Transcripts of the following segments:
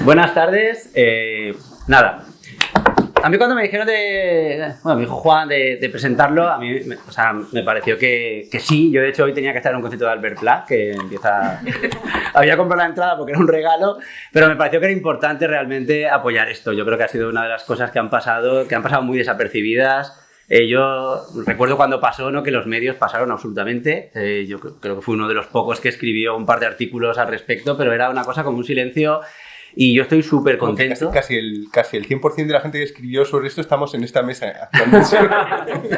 Buenas tardes. Nada. A mí cuando me dijeron me dijo Juan de presentarlo, a mí me pareció que sí. Yo de hecho hoy tenía que estar en un concierto de Albert Pla, que empieza... Había comprado la entrada porque era un regalo, pero me pareció que era importante realmente apoyar esto. Yo creo que ha sido una de las cosas que han pasado muy desapercibidas. Yo recuerdo cuando pasó, ¿no?, que los medios pasaron absolutamente. Yo creo que fui uno de los pocos que escribió un par de artículos al respecto, pero era una cosa como un silencio. Y yo estoy súper contento. Casi el 100% de la gente que escribió sobre esto estamos en esta mesa actualmente.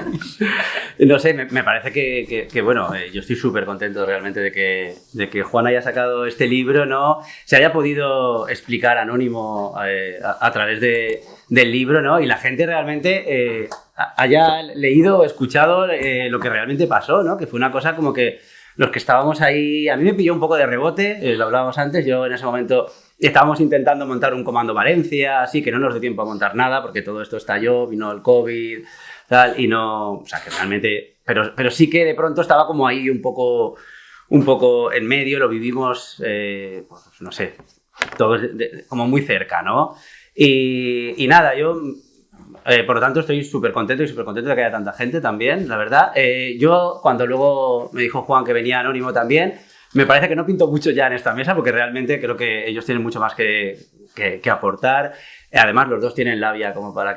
No sé, me parece que bueno, yo estoy súper contento realmente de que Juan haya sacado este libro, ¿no? Se haya podido explicar anónimo a través del libro, ¿no? Y la gente realmente haya leído o escuchado lo que realmente pasó, ¿no? Que fue una cosa como que los que estábamos ahí... A mí me pilló un poco de rebote, lo hablábamos antes, yo en ese momento... Estábamos intentando montar un comando Valencia, así que no nos dio tiempo a montar nada porque todo esto estalló, vino el COVID, tal, y no... O sea, que realmente... Pero sí que de pronto estaba como ahí un poco en medio, lo vivimos, pues no sé, todos como muy cerca, ¿no? Y nada, yo... por lo tanto, estoy súper contento de que haya tanta gente también, la verdad. Yo, cuando luego me dijo Juan que venía anónimo también... Me parece que no pinto mucho ya en esta mesa porque realmente creo que ellos tienen mucho más que aportar. Además, los dos tienen labia como para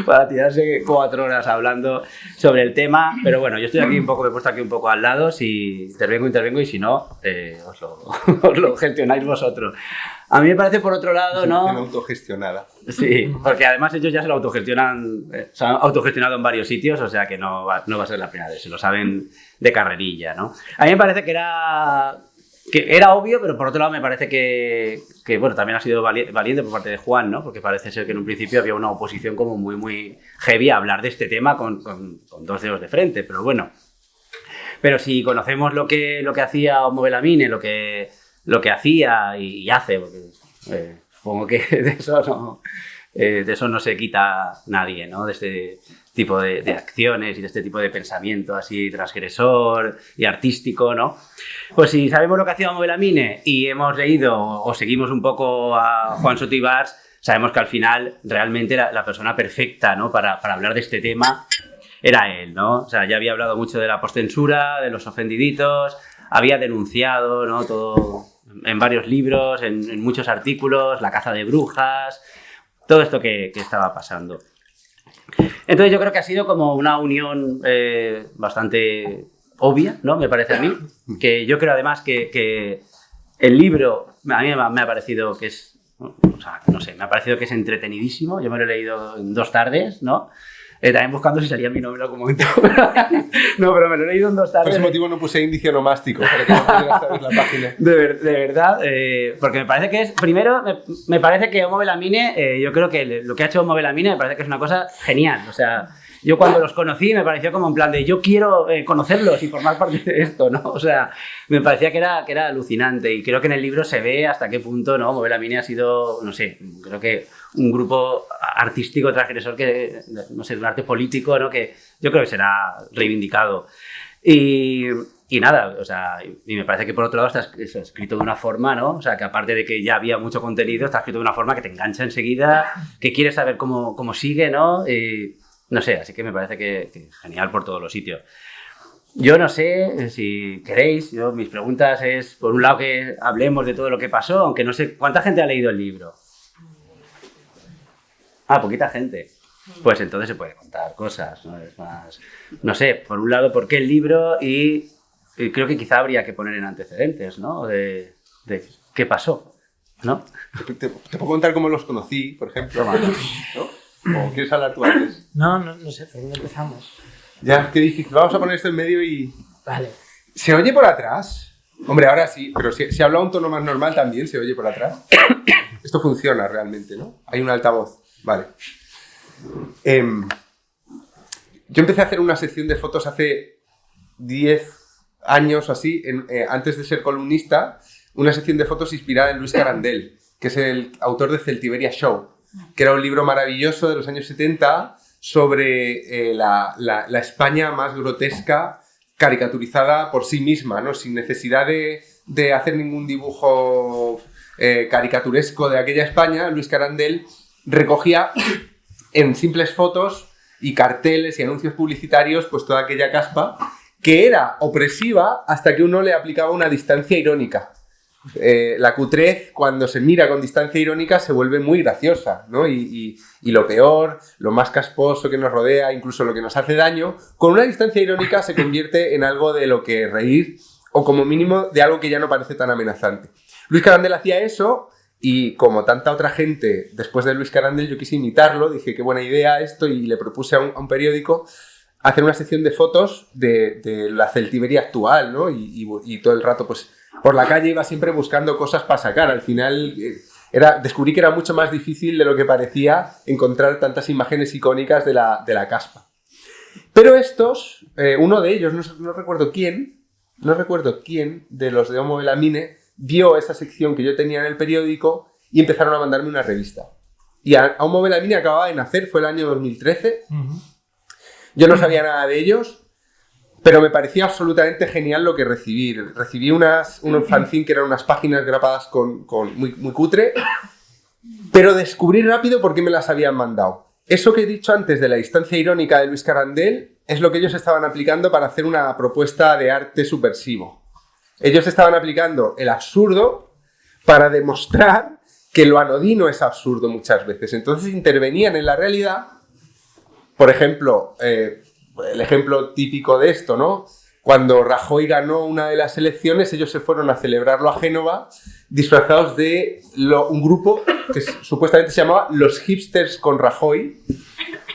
para tirarse 4 horas hablando sobre el tema. Pero bueno, yo estoy aquí me he puesto aquí un poco al lado. Si intervengo y si no, os lo gestionáis vosotros. A mí me parece, por otro lado, ¿no? Autogestionada. Sí, porque además ellos ya se lo autogestionan, se han autogestionado en varios sitios, o sea que no va a ser la primera vez, se lo saben de carrerilla, ¿no? A mí me parece que era obvio, pero por otro lado me parece que bueno, también ha sido valiente por parte de Juan, ¿no? Porque parece ser que en un principio había una oposición como muy heavy a hablar de este tema con 2 dedos de frente, pero bueno. Pero si conocemos lo que hacía Homo Belamine, lo que hacía y hace, porque supongo que de eso no se quita nadie, ¿no? De este tipo de acciones y de este tipo de pensamiento así transgresor y artístico, ¿no? Pues si sabemos lo que hacía Homo Belamine y hemos leído o seguimos un poco a Juan Soto Ibars, sabemos que al final realmente la persona perfecta, ¿no?, para hablar de este tema era él, ¿no? O sea, ya había hablado mucho de la postcensura, de los ofendiditos, había denunciado, ¿no?, todo en varios libros, en muchos artículos, la caza de brujas, todo esto que estaba pasando. Entonces yo creo que ha sido como una unión bastante obvia, ¿no?, me parece a mí, que yo creo además que el libro a mí me ha parecido que es, o sea, no sé, me ha parecido que es entretenidísimo, yo me lo he leído en 2 tardes, ¿no? También buscando si salía mi nombre en algún momento. No, pero me lo he leído en 2 tardes. Por ese motivo no puse índice onomástico, para que no pudieras saber la página. De verdad, porque me parece que es... Primero, me parece que Homo Belamine, yo creo que lo que ha hecho Homo Belamine me parece que es una cosa genial. O sea, yo cuando los conocí me pareció como en plan de yo quiero conocerlos y formar parte de esto, ¿no? O sea, me parecía que era alucinante y creo que en el libro se ve hasta qué punto, ¿no?, Homo Belamine ha sido, no sé, creo que un grupo artístico transgresor que, no sé, un arte político, ¿no?, que yo creo que será reivindicado. Y nada, o sea, y me parece que por otro lado está escrito de una forma, ¿no? O sea, que aparte de que ya había mucho contenido, está escrito de una forma que te engancha enseguida, que quieres saber cómo sigue, ¿no? No sé, así que me parece que genial por todos los sitios. Yo no sé si queréis, mis preguntas es, por un lado, que hablemos de todo lo que pasó, aunque no sé, ¿cuánta gente ha leído el libro? Poquita gente. Pues entonces se puede contar cosas, ¿no? Es más, no sé, por un lado, ¿por qué el libro? Y creo que quizá habría que poner en antecedentes, ¿no? De qué pasó, ¿no? Te puedo contar cómo los conocí, por ejemplo, ¿no? ¿O quieres hablar tú antes? No sé, ¿por dónde empezamos? Ya, ¿qué dijiste? Vamos a poner esto en medio y... Vale. ¿Se oye por atrás? Hombre, ahora sí, pero si habla un tono más normal también se oye por atrás. Esto funciona realmente, ¿no? Hay un altavoz. Vale. Yo empecé a hacer una sección de fotos hace 10 años o así, antes de ser columnista, una sección de fotos inspirada en Luis Carandel, que es el autor de Celtiberia Show, que era un libro maravilloso de los años 70 sobre la España más grotesca, caricaturizada por sí misma, ¿no? Sin necesidad de hacer ningún dibujo caricaturesco de aquella España, Luis Carandel recogía en simples fotos y carteles y anuncios publicitarios pues toda aquella caspa que era opresiva hasta que uno le aplicaba una distancia irónica. La cutrez, cuando se mira con distancia irónica, se vuelve muy graciosa, ¿no? Y lo peor, lo más casposo que nos rodea, incluso lo que nos hace daño, con una distancia irónica se convierte en algo de lo que reír, o como mínimo de algo que ya no parece tan amenazante. Luis Carandel hacía eso, y como tanta otra gente, después de Luis Carandel, yo quise imitarlo, dije qué buena idea esto, y le propuse a un periódico hacer una sección de fotos de la celtiberia actual, ¿no? Y todo el rato, pues, por la calle iba siempre buscando cosas para sacar. Al final descubrí que era mucho más difícil de lo que parecía encontrar tantas imágenes icónicas de la caspa. Pero estos, uno de ellos, no recuerdo quién de los de Homo Belamine, vio esa sección que yo tenía en el periódico y empezaron a mandarme una revista. Y Homo Belamine acababa de nacer, fue el año 2013. Yo no sabía nada de ellos, pero me parecía absolutamente genial lo que recibí. Recibí un fanzine que eran unas páginas grabadas muy cutre, pero descubrí rápido por qué me las habían mandado. Eso que he dicho antes de la distancia irónica de Luis Carandel es lo que ellos estaban aplicando para hacer una propuesta de arte subversivo. Ellos estaban aplicando el absurdo para demostrar que lo anodino es absurdo muchas veces. Entonces intervenían en la realidad. Por ejemplo, el ejemplo típico de esto, ¿no? Cuando Rajoy ganó una de las elecciones, ellos se fueron a celebrarlo a Génova disfrazados de un grupo que supuestamente se llamaba Los Hipsters con Rajoy.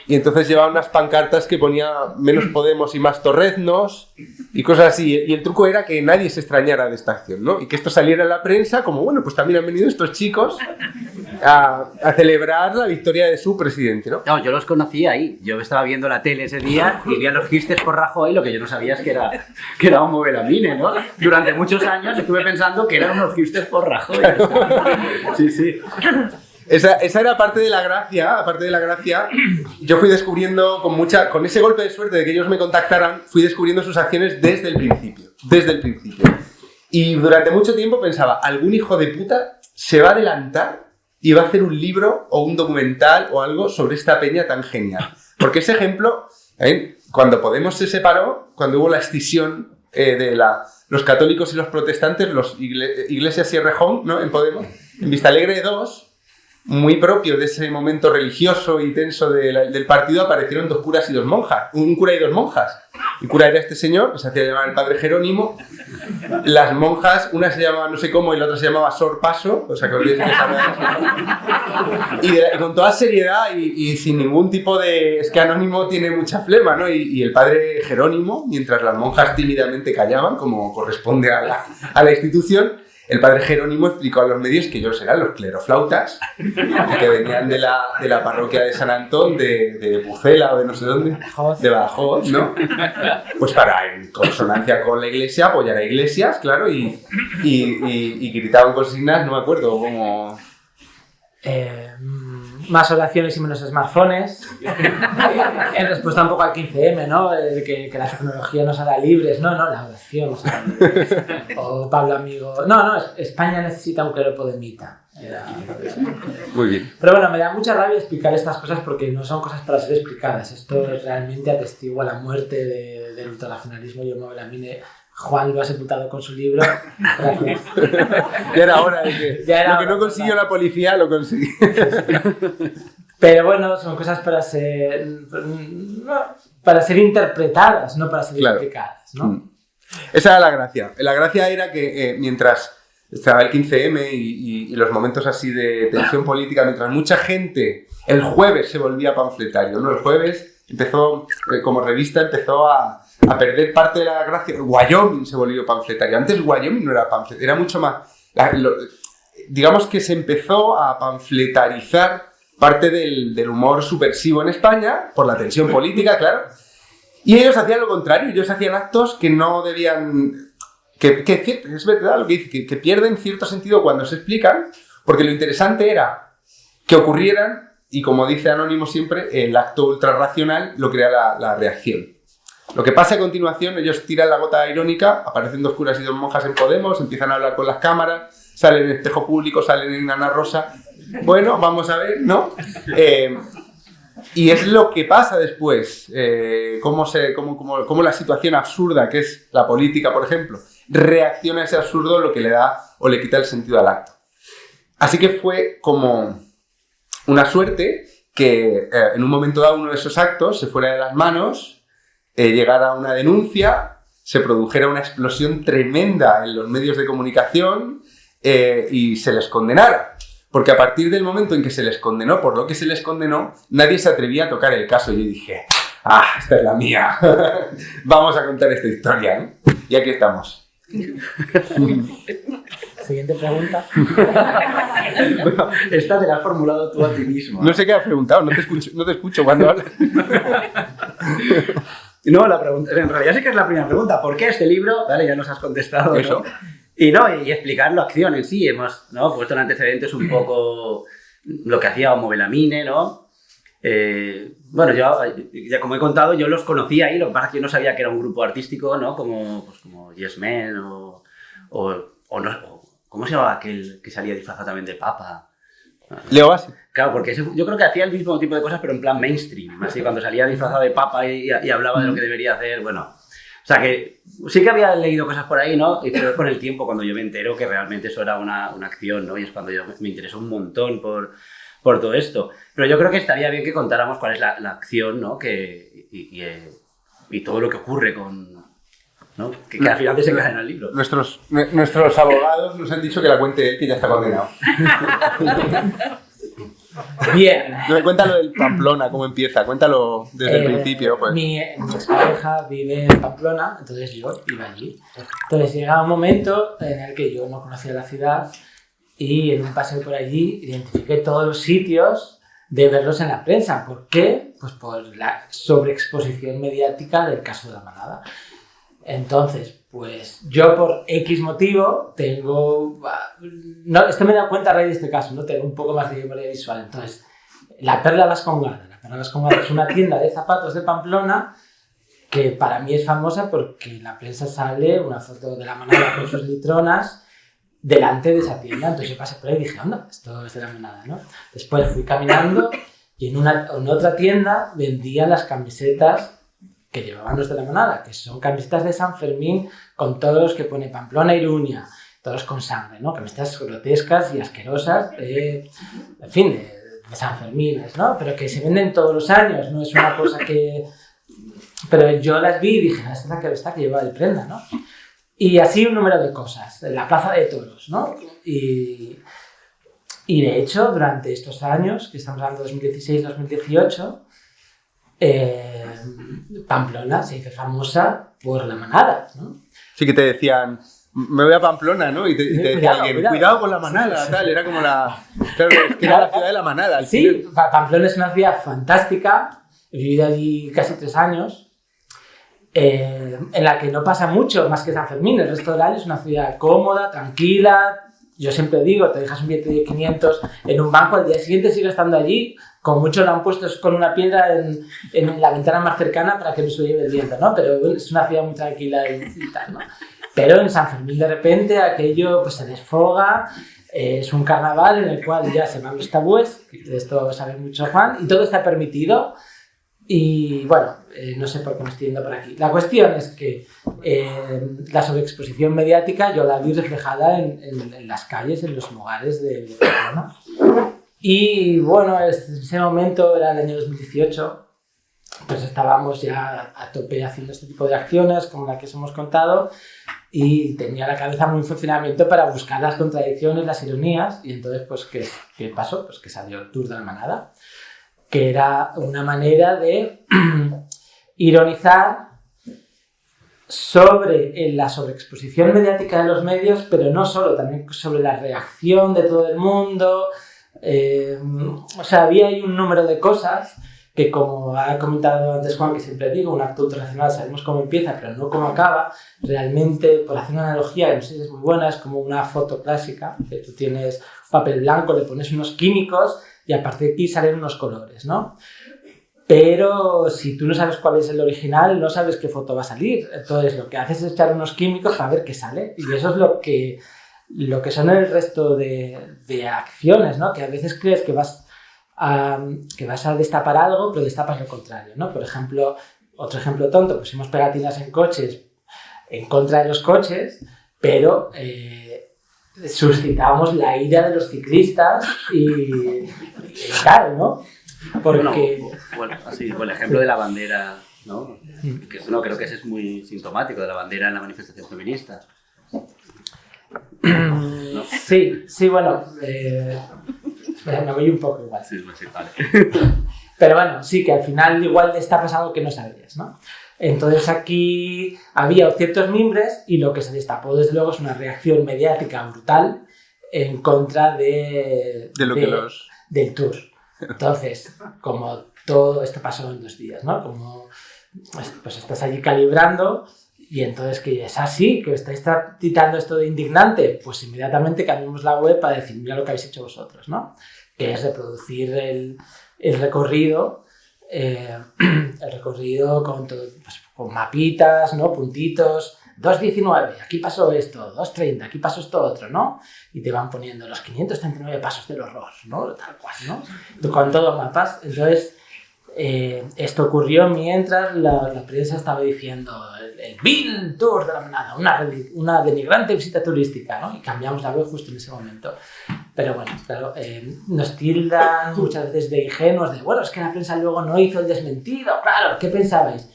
Y entonces llevaban unas pancartas que ponía menos Podemos y más Torreznos y cosas así. Y el truco era que nadie se extrañara de esta acción, ¿no? Y que esto saliera en la prensa como, bueno, pues también han venido estos chicos a celebrar la victoria de su presidente, ¿no? No, yo los conocí ahí. Yo estaba viendo la tele ese día y vi a los hipsters por Rajoy. Lo que yo no sabía es que era Homo Belamine, ¿no? Durante muchos años estuve pensando que eran unos hipsters por Rajoy. Sí, sí. Esa era parte de la gracia, yo fui descubriendo con ese golpe de suerte de que ellos me contactaran, fui descubriendo sus acciones desde el principio. Y durante mucho tiempo pensaba, algún hijo de puta se va a adelantar y va a hacer un libro o un documental o algo sobre esta peña tan genial. Porque ese ejemplo, cuando Podemos se separó, cuando hubo la escisión de los católicos y los protestantes, los Iglesias y Errejón, ¿no? En Podemos, en Vistalegre 2, muy propio de ese momento religioso y tenso del partido, aparecieron dos curas y dos monjas, un cura y dos monjas. El cura era este señor, que se hacía llamar el padre Jerónimo. Las monjas, una se llamaba no sé cómo y la otra se llamaba Sor Paso, o sea que olvidéis que sabía eso. Y con toda seriedad y sin ningún tipo de... Es que Anónimo tiene mucha flema, ¿no? Y el padre Jerónimo, mientras las monjas tímidamente callaban, como corresponde a la institución, el padre Jerónimo explicó a los medios que ellos eran los cleroflautas, que venían de la parroquia de San Antón, de Pucela o de no sé dónde, de Badajoz, ¿no? Pues para, en consonancia con la iglesia, apoyar a iglesias, claro, y gritaban consignas, no me acuerdo, como... Más oraciones y menos smartphones. En respuesta un poco al 15M, ¿no? Que la tecnología nos hará libres. No, la oración nos hará libres. O Pablo Amigo. No, España necesita un cleropodemita. Muy bien. Pero bueno, me da mucha rabia explicar estas cosas porque no son cosas para ser explicadas. Esto realmente atestigua la muerte del ultranacionalismo y Homo Belamine. Juan lo ha sepultado con su libro. Gracias. Ya era hora de que lo que no consiguió la policía lo consiguió. Pero bueno, son cosas para ser interpretadas, no para ser explicadas, ¿no? Esa era la gracia. La gracia era que mientras estaba el 15M y los momentos así de tensión política, mientras mucha gente el jueves se volvía panfletario, ¿no? El jueves empezó, como revista, empezó a perder parte de la gracia. Wyoming se volvió panfletario. Antes Wyoming no era panfletario, era mucho más... digamos que se empezó a panfletarizar parte del humor subversivo en España, por la tensión política, claro. Y ellos hacían lo contrario, ellos hacían actos que no debían... Que es verdad lo que dice, que pierden cierto sentido cuando se explican, porque lo interesante era que ocurrieran, y como dice Anónimo siempre, el acto ultrarracional lo crea la reacción. Lo que pasa a continuación, ellos tiran la gota irónica, aparecen dos curas y dos monjas en Podemos, empiezan a hablar con las cámaras, salen en Espejo Público, salen en Ana Rosa. Bueno, vamos a ver, ¿no? Y es lo que pasa después, cómo la situación absurda que es la política, por ejemplo, reacciona a ese absurdo, lo que le da o le quita el sentido al acto. Así que fue como una suerte que en un momento dado uno de esos actos se fuera de las manos, llegara una denuncia, se produjera una explosión tremenda en los medios de comunicación y se les condenara. Porque a partir del momento en que se les condenó por lo que se les condenó, nadie se atrevía a tocar el caso. Y yo dije, esta es la mía. Vamos a contar esta historia, ¿no? Y aquí estamos. Siguiente pregunta. Bueno, esta te la has formulado tú a ti mismo. No sé qué has preguntado, no te escucho cuando hablas. No, la pregunta, en realidad sí que es la primera pregunta. ¿Por qué este libro? Vale, ya nos has contestado, ¿no? Eso. Y explicar la acción en sí. Hemos puesto en antecedentes un poco lo que hacía Homo Belamine, ¿no? Bueno, yo, ya como he contado, yo los conocí ahí, lo que pasa es que yo no sabía que era un grupo artístico, ¿no? Como Yes Men o no, ¿cómo se llamaba aquel que salía disfrazado también de papa? Leo Bassi. Claro, porque yo creo que hacía el mismo tipo de cosas, pero en plan mainstream. Así, cuando salía disfrazado de papa y hablaba de lo que debería hacer, bueno. O sea, que sí que había leído cosas por ahí, ¿no? Pero con el tiempo, cuando yo me entero que realmente eso era una acción, ¿no? Y es cuando yo me interesó un montón por todo esto. Pero yo creo que estaría bien que contáramos cuál es la acción, ¿no? Y todo lo que ocurre con... ¿no? Que al final desencaja en el libro. Nuestros abogados nos han dicho que la cuente él, que ya está condenado. Bien. Cuéntalo del Pamplona, cómo empieza, cuéntalo desde el principio. Pues. Mi expareja vive en Pamplona, entonces yo iba allí. Entonces llegaba un momento en el que yo no conocía la ciudad y en un paseo por allí identifiqué todos los sitios de verlos en la prensa. ¿Por qué? Pues por la sobreexposición mediática del caso de La Manada. Entonces, pues yo por X motivo tengo... No, esto me he dado cuenta a raíz de este caso, ¿no? Tengo un poco más de memoria visual. Entonces, La Perla Vascongada. La Perla Vascongada es una tienda de zapatos de Pamplona que para mí es famosa porque en la prensa sale una foto de La Manada con sus litronas delante de esa tienda. Entonces yo pasé por ahí y dije, anda, esto es de La Manada, ¿no? Después fui caminando y en otra tienda vendían las camisetas que llevaban los de La Manada, que son camisetas de San Fermín con todos los que pone Pamplona Iruña, todos con sangre, ¿no? Camisetas grotescas y asquerosas de San Fermín, ¿no? Pero que se venden todos los años, no es una cosa que... Pero yo las vi y dije, esta es la que lleva el prenda, ¿no? Y así un número de cosas, en la Plaza de Toros, ¿no? Y de hecho, durante estos años, que estamos hablando de 2016-2018, Pamplona se hizo famosa por La Manada, ¿no? Sí que te decían, me voy a Pamplona, ¿no? Y te decía alguien, cuidado con La Manada, tal, era como la... Claro, es que era la ciudad de La Manada. Sí, Pamplona es una ciudad fantástica, he vivido allí casi 3 años, en la que no pasa mucho más que San Fermín, el resto del año es una ciudad cómoda, tranquila. Yo siempre digo, te dejas un billete de 500 en un banco, al día siguiente sigue estando allí, como mucho lo han puesto con una piedra en la ventana más cercana para que no se lo lleve el viento, ¿no? Pero bueno, es una ciudad muy tranquila y tal, ¿no? Pero en San Fermín de repente aquello pues se desfoga, es un carnaval en el cual ya se van los tabúes, de esto sabe mucho Juan, y todo está permitido. Y bueno, no sé por qué me estoy yendo por aquí. La cuestión es que la sobreexposición mediática yo la vi reflejada en las calles, en los lugares de Pamplona. Y bueno, en ese momento era el año 2018, pues estábamos ya a tope haciendo este tipo de acciones como la que os hemos contado y tenía la cabeza muy en funcionamiento para buscar las contradicciones, las ironías. Y entonces, pues, ¿qué pasó? Pues que salió el Tour de La Manada, que era una manera de ironizar sobre la sobreexposición mediática de los medios, pero no solo, también sobre la reacción de todo el mundo. O sea, había ahí un número de cosas que, como ha comentado antes Juan, que siempre digo, un acto ultranacional sabemos cómo empieza, pero no cómo acaba. Realmente, por hacer una analogía, que no sé si es muy buena, es como una foto clásica, que tú tienes papel blanco, le pones unos químicos y a partir de aquí salen unos colores, ¿no? Pero si tú no sabes cuál es el original, no sabes qué foto va a salir. Entonces lo que haces es echar unos químicos para ver qué sale. Y eso es lo que lo que son el resto de acciones, ¿no? Que a veces crees que vas a destapar algo, pero destapas lo contrario, ¿no? Por ejemplo, otro ejemplo tonto, pusimos pegatinas en coches en contra de los coches, pero suscitamos la ira de los ciclistas y tal, ¿no? Porque... Bueno, así, el ejemplo de la bandera, ¿no? Que eso, no, creo que ese es muy sintomático, de la bandera en la manifestación feminista. ¿No? Sí, bueno, me voy un poco igual. Sí, vale. Pero bueno, sí, que al final igual destapas algo que no sabías, ¿no? Entonces aquí había ciertos mimbres y lo que se destapó desde luego es una reacción mediática brutal en contra del Tour. Entonces, como todo esto pasó en 2 días, ¿no? Como pues estás allí calibrando y entonces que es así, que estáis titulando esto de indignante, pues inmediatamente cambiamos la web para decir, mira lo que habéis hecho vosotros, ¿no? Que es reproducir el recorrido, con todo, pues, con mapitas, ¿no? Puntitos, 2.19, aquí pasó esto, 2.30, aquí pasó esto otro, ¿no? Y te van poniendo los 539 pasos del horror, ¿no? Tal cual, ¿no? Con todos mapas. Entonces, esto ocurrió mientras la prensa estaba diciendo el Bill Tour de la Manada, una denigrante visita turística, ¿no? Y cambiamos la web justo en ese momento. Pero bueno, claro, nos tildan muchas veces de ingenuos, de bueno, es que la prensa luego no hizo el desmentido, claro, ¿qué pensabais?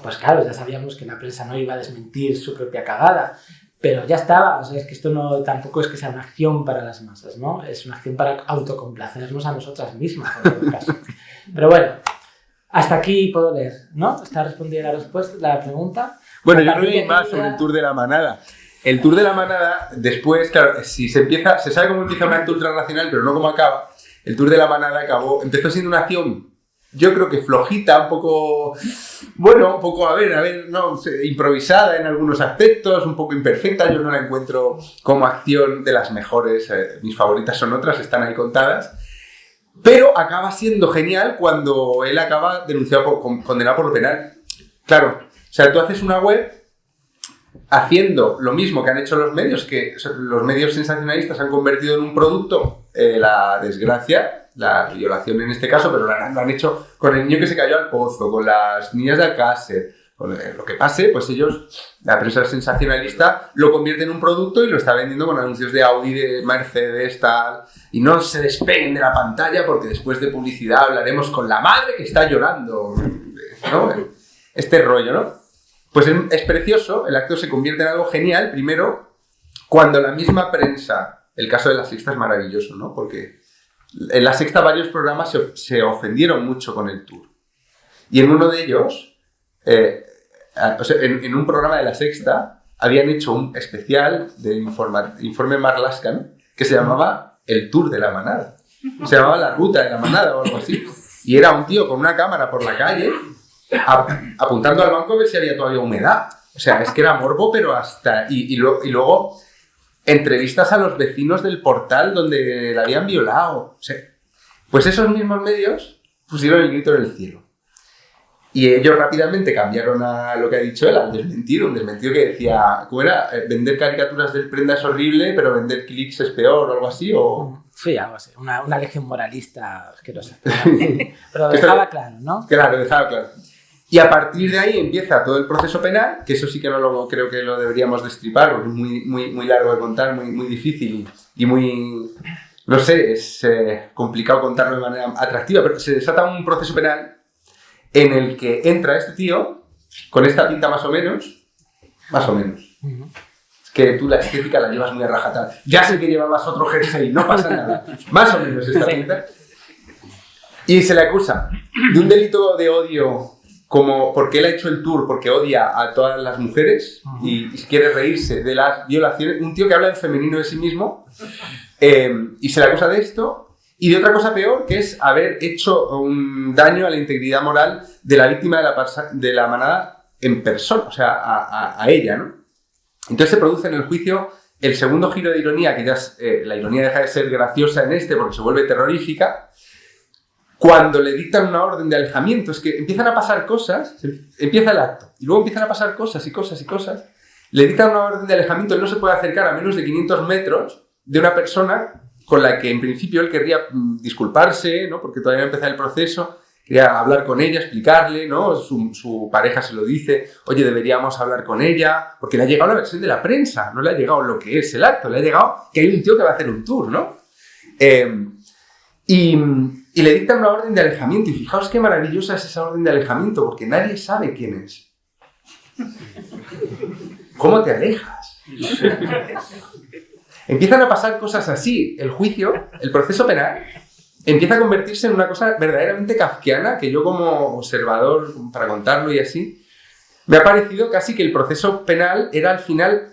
Pues claro, ya sabíamos que la prensa no iba a desmentir su propia cagada, pero ya estaba, o sea, es que esto no, tampoco es que sea una acción para las masas, ¿no? Es una acción para autocomplacernos a nosotras mismas, en todo caso. Pero bueno, hasta aquí puedo leer, ¿no? ¿Está respondida la pregunta? Bueno, yo creo que hay más sobre el Tour de la Manada. El Tour de la Manada, después, claro, si se sabe cómo empieza un acto ultrarracional, pero no cómo acaba. El Tour de la Manada empezó siendo una acción, yo creo que flojita, un poco, a ver, no, improvisada en algunos aspectos, un poco imperfecta. Yo no la encuentro como acción de las mejores, mis favoritas son otras, están ahí contadas. Pero acaba siendo genial cuando él acaba condenado por lo penal. Claro, o sea, tú haces una web haciendo lo mismo que han hecho los medios, que los medios sensacionalistas han convertido en un producto la desgracia, la violación en este caso, pero lo han hecho con el niño que se cayó al pozo, con las niñas de Alcácer, con lo que pase, pues ellos, la prensa sensacionalista, lo convierte en un producto y lo está vendiendo con anuncios de Audi, de Mercedes, tal, y no se despeguen de la pantalla porque después de publicidad hablaremos con la madre que está llorando, ¿no? Este rollo, ¿no? Pues es precioso, el acto se convierte en algo genial, primero, cuando la misma prensa, el caso de La Sexta es maravilloso, ¿no? Porque en La Sexta varios programas se ofendieron mucho con el Tour. Y en uno de ellos, en un programa de La Sexta, habían hecho un especial de Informe Marlaska, que se llamaba El Tour de la Manada. Se llamaba La Ruta de la Manada o algo así. Y era un tío con una cámara por la calle, apuntando al banco a ver si había todavía humedad. O sea, es que era morbo, pero hasta... Y luego entrevistas a los vecinos del portal donde la habían violado. O sea, pues esos mismos medios pusieron el grito en el cielo. Y ellos rápidamente cambiaron a lo que ha dicho él, al desmentido. Un desmentido que decía, ¿cómo era? Vender caricaturas del Prenda es horrible, pero vender clics es peor o algo así, o... Sí, algo así. Una lección moralista asquerosa. Pero dejaba claro, ¿no? Claro, dejaba claro. Y a partir de ahí empieza todo el proceso penal, que eso sí que creo que lo deberíamos destripar, porque es muy largo de contar, muy difícil y muy... No sé, es complicado contarlo de manera atractiva, pero se desata un proceso penal en el que entra este tío con esta pinta más o menos. Es que tú la estética la llevas muy a rajatabla. Ya sé que llevabas otro jersey, no pasa nada. Más o menos esta pinta. Y se le acusa de un delito de odio, como porque él ha hecho el tour, porque odia a todas las mujeres y quiere reírse de las violaciones. Un tío que habla en femenino de sí mismo, y se le acusa de esto y de otra cosa peor, que es haber hecho un daño a la integridad moral de la víctima de la manada en persona, o sea, a ella, ¿no? Entonces se produce en el juicio el segundo giro de ironía, que ya la ironía deja de ser graciosa en porque se vuelve terrorífica, cuando le dictan una orden de alejamiento. Es que empiezan a pasar cosas, empieza el acto, y luego empiezan a pasar cosas y cosas y cosas, le dictan una orden de alejamiento. Él no se puede acercar a menos de 500 metros de una persona con la que en principio él querría disculparse, ¿no? Porque todavía no empezaba el proceso, quería hablar con ella, explicarle, ¿no? Su pareja se lo dice, oye, deberíamos hablar con ella, porque le ha llegado la versión de la prensa, no le ha llegado lo que es el acto, le ha llegado que hay un tío que va a hacer un tour, ¿no? Y le dictan una orden de alejamiento, y fijaos qué maravillosa es esa orden de alejamiento, porque nadie sabe quién es. ¿Cómo te alejas? Empiezan a pasar cosas así. El juicio, el proceso penal, empieza a convertirse en una cosa verdaderamente kafkiana, que yo como observador, para contarlo y así, me ha parecido casi que el proceso penal era al final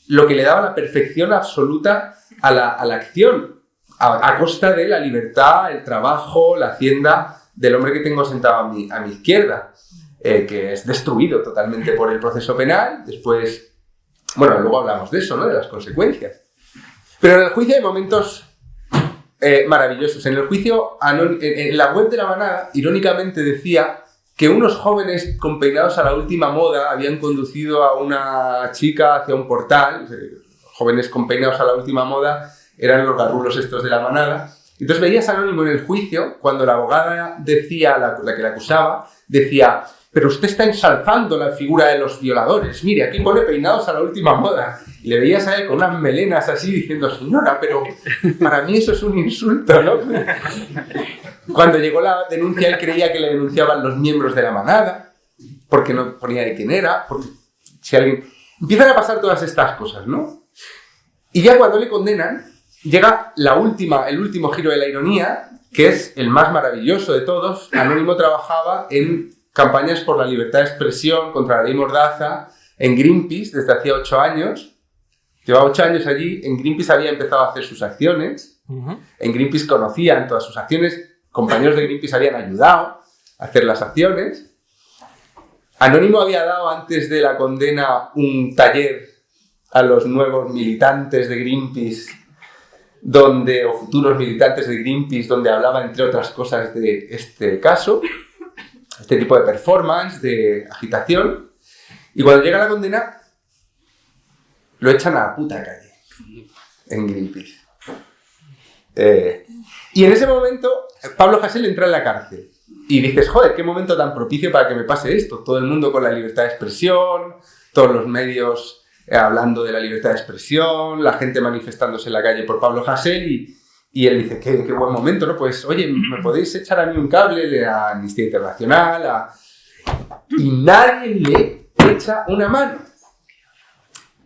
lo que le daba la perfección absoluta a la acción, a costa de la libertad, el trabajo, la hacienda del hombre que tengo sentado a mi izquierda, que es destruido totalmente por el proceso penal. Después, bueno, luego hablamos de eso, ¿no? De las consecuencias. Pero en el juicio hay momentos maravillosos. En el juicio, en la web de La Manada, irónicamente decía que unos jóvenes con peinados a la última moda habían conducido a una chica hacia un portal. Jóvenes con peinados a la última moda eran los garrulos estos de La Manada. Entonces veías a Anónimo en el juicio, cuando la abogada decía, la que la acusaba, decía: pero usted está ensalzando la figura de los violadores. Mire, aquí pone peinados a la última moda. Y le veías a él con unas melenas así diciendo: señora, pero para mí eso es un insulto, ¿no? Cuando llegó la denuncia, él creía que le denunciaban los miembros de La Manada, porque no ponía de quién era, porque si alguien... Empiezan a pasar todas estas cosas, ¿no? Y ya cuando le condenan, llega el último giro de la ironía, que es el más maravilloso de todos. Anónimo trabajaba en campañas por la libertad de expresión, contra la ley Mordaza, en Greenpeace desde hacía 8 años. Llevaba 8 años allí. En Greenpeace había empezado a hacer sus acciones. En Greenpeace conocían todas sus acciones. Compañeros de Greenpeace habían ayudado a hacer las acciones. Anónimo había dado antes de la condena un taller a los nuevos militantes de Greenpeace, o futuros militantes de Greenpeace, donde hablaba, entre otras cosas, de este caso, este tipo de performance, de agitación. Y cuando llega la condena, lo echan a la puta calle en Greenpeace. Y en ese momento, Pablo Hasél entra en la cárcel. Y dices: joder, qué momento tan propicio para que me pase esto. Todo el mundo con la libertad de expresión, todos los medios hablando de la libertad de expresión, la gente manifestándose en la calle por Pablo Hasél. Y él dice: qué buen momento, ¿no? Pues, oye, ¿me podéis echar a mí un cable de la Amnistía Internacional? Y nadie le echa una mano.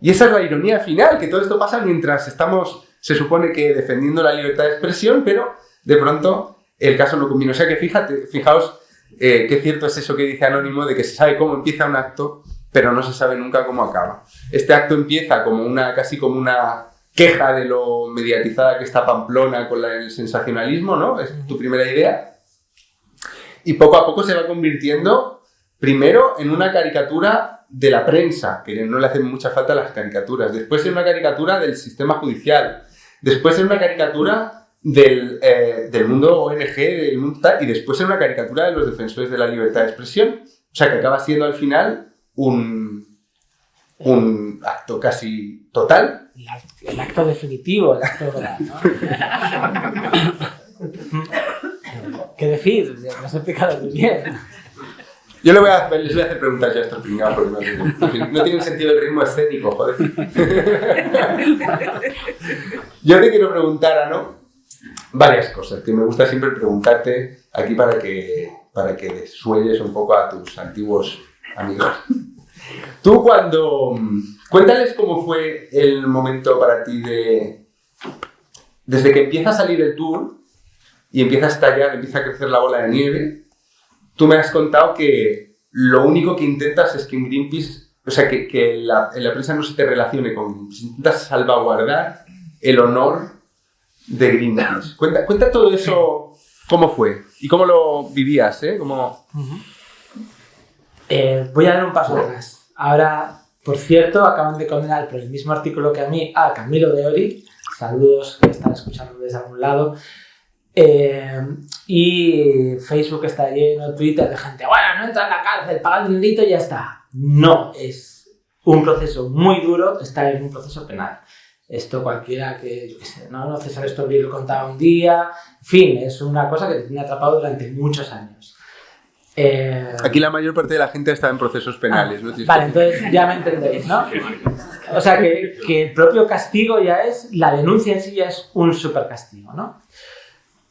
Y esa es la ironía final, que todo esto pasa mientras estamos, se supone que defendiendo la libertad de expresión, pero de pronto el caso no culmina. O sea que fijaos qué cierto es eso que dice Anónimo, de que se sabe cómo empieza un acto, pero no se sabe nunca cómo acaba. Este acto empieza casi como una queja de lo mediatizada que está Pamplona con el sensacionalismo, ¿no? Es tu primera idea. Y poco a poco se va convirtiendo, primero, en una caricatura de la prensa, que no le hacen mucha falta las caricaturas. Después en una caricatura del sistema judicial. Después en una caricatura del mundo ONG, del mundo tal, y después en una caricatura de los defensores de la libertad de expresión. O sea, que acaba siendo al final un acto casi total. El acto definitivo, el acto oral, ¿no? ¿Qué decir? Me has explicado muy bien. Yo les voy a hacer preguntas ya a estos pringados, porque no tienen sentido el ritmo escénico, joder. Yo te quiero preguntar, ¿no? Varias cosas que me gusta siempre preguntarte aquí para que desuelles un poco a tus antiguos amigos. Tú cuéntales cómo fue el momento para ti desde que empieza a salir el tour y empieza a estallar, empieza a crecer la bola de nieve. Tú me has contado que lo único que intentas es que en Greenpeace, o sea, que en la prensa no se te relacione con Greenpeace. Intentas salvaguardar el honor de Greenpeace. Cuenta todo eso, cómo fue y cómo lo vivías, ¿eh? Voy a dar un paso atrás. Ahora, por cierto, acaban de condenar por el mismo artículo que a mí a Camilo de Ori. Saludos, que están escuchando desde algún lado. Y Facebook está lleno, Twitter, de gente: bueno, no entra en la cárcel, paga el dinerito y ya está. No, es un proceso muy duro está en un proceso penal. Esto cualquiera que, yo qué sé, ¿no? César Estoril lo contaba un día, en fin, es una cosa que te tiene atrapado durante muchos años. Aquí la mayor parte de la gente está en procesos penales, ¿no? Vale, entonces ya me entendéis, ¿no? O sea, que el propio castigo ya es, la denuncia en sí ya es un super castigo, ¿no?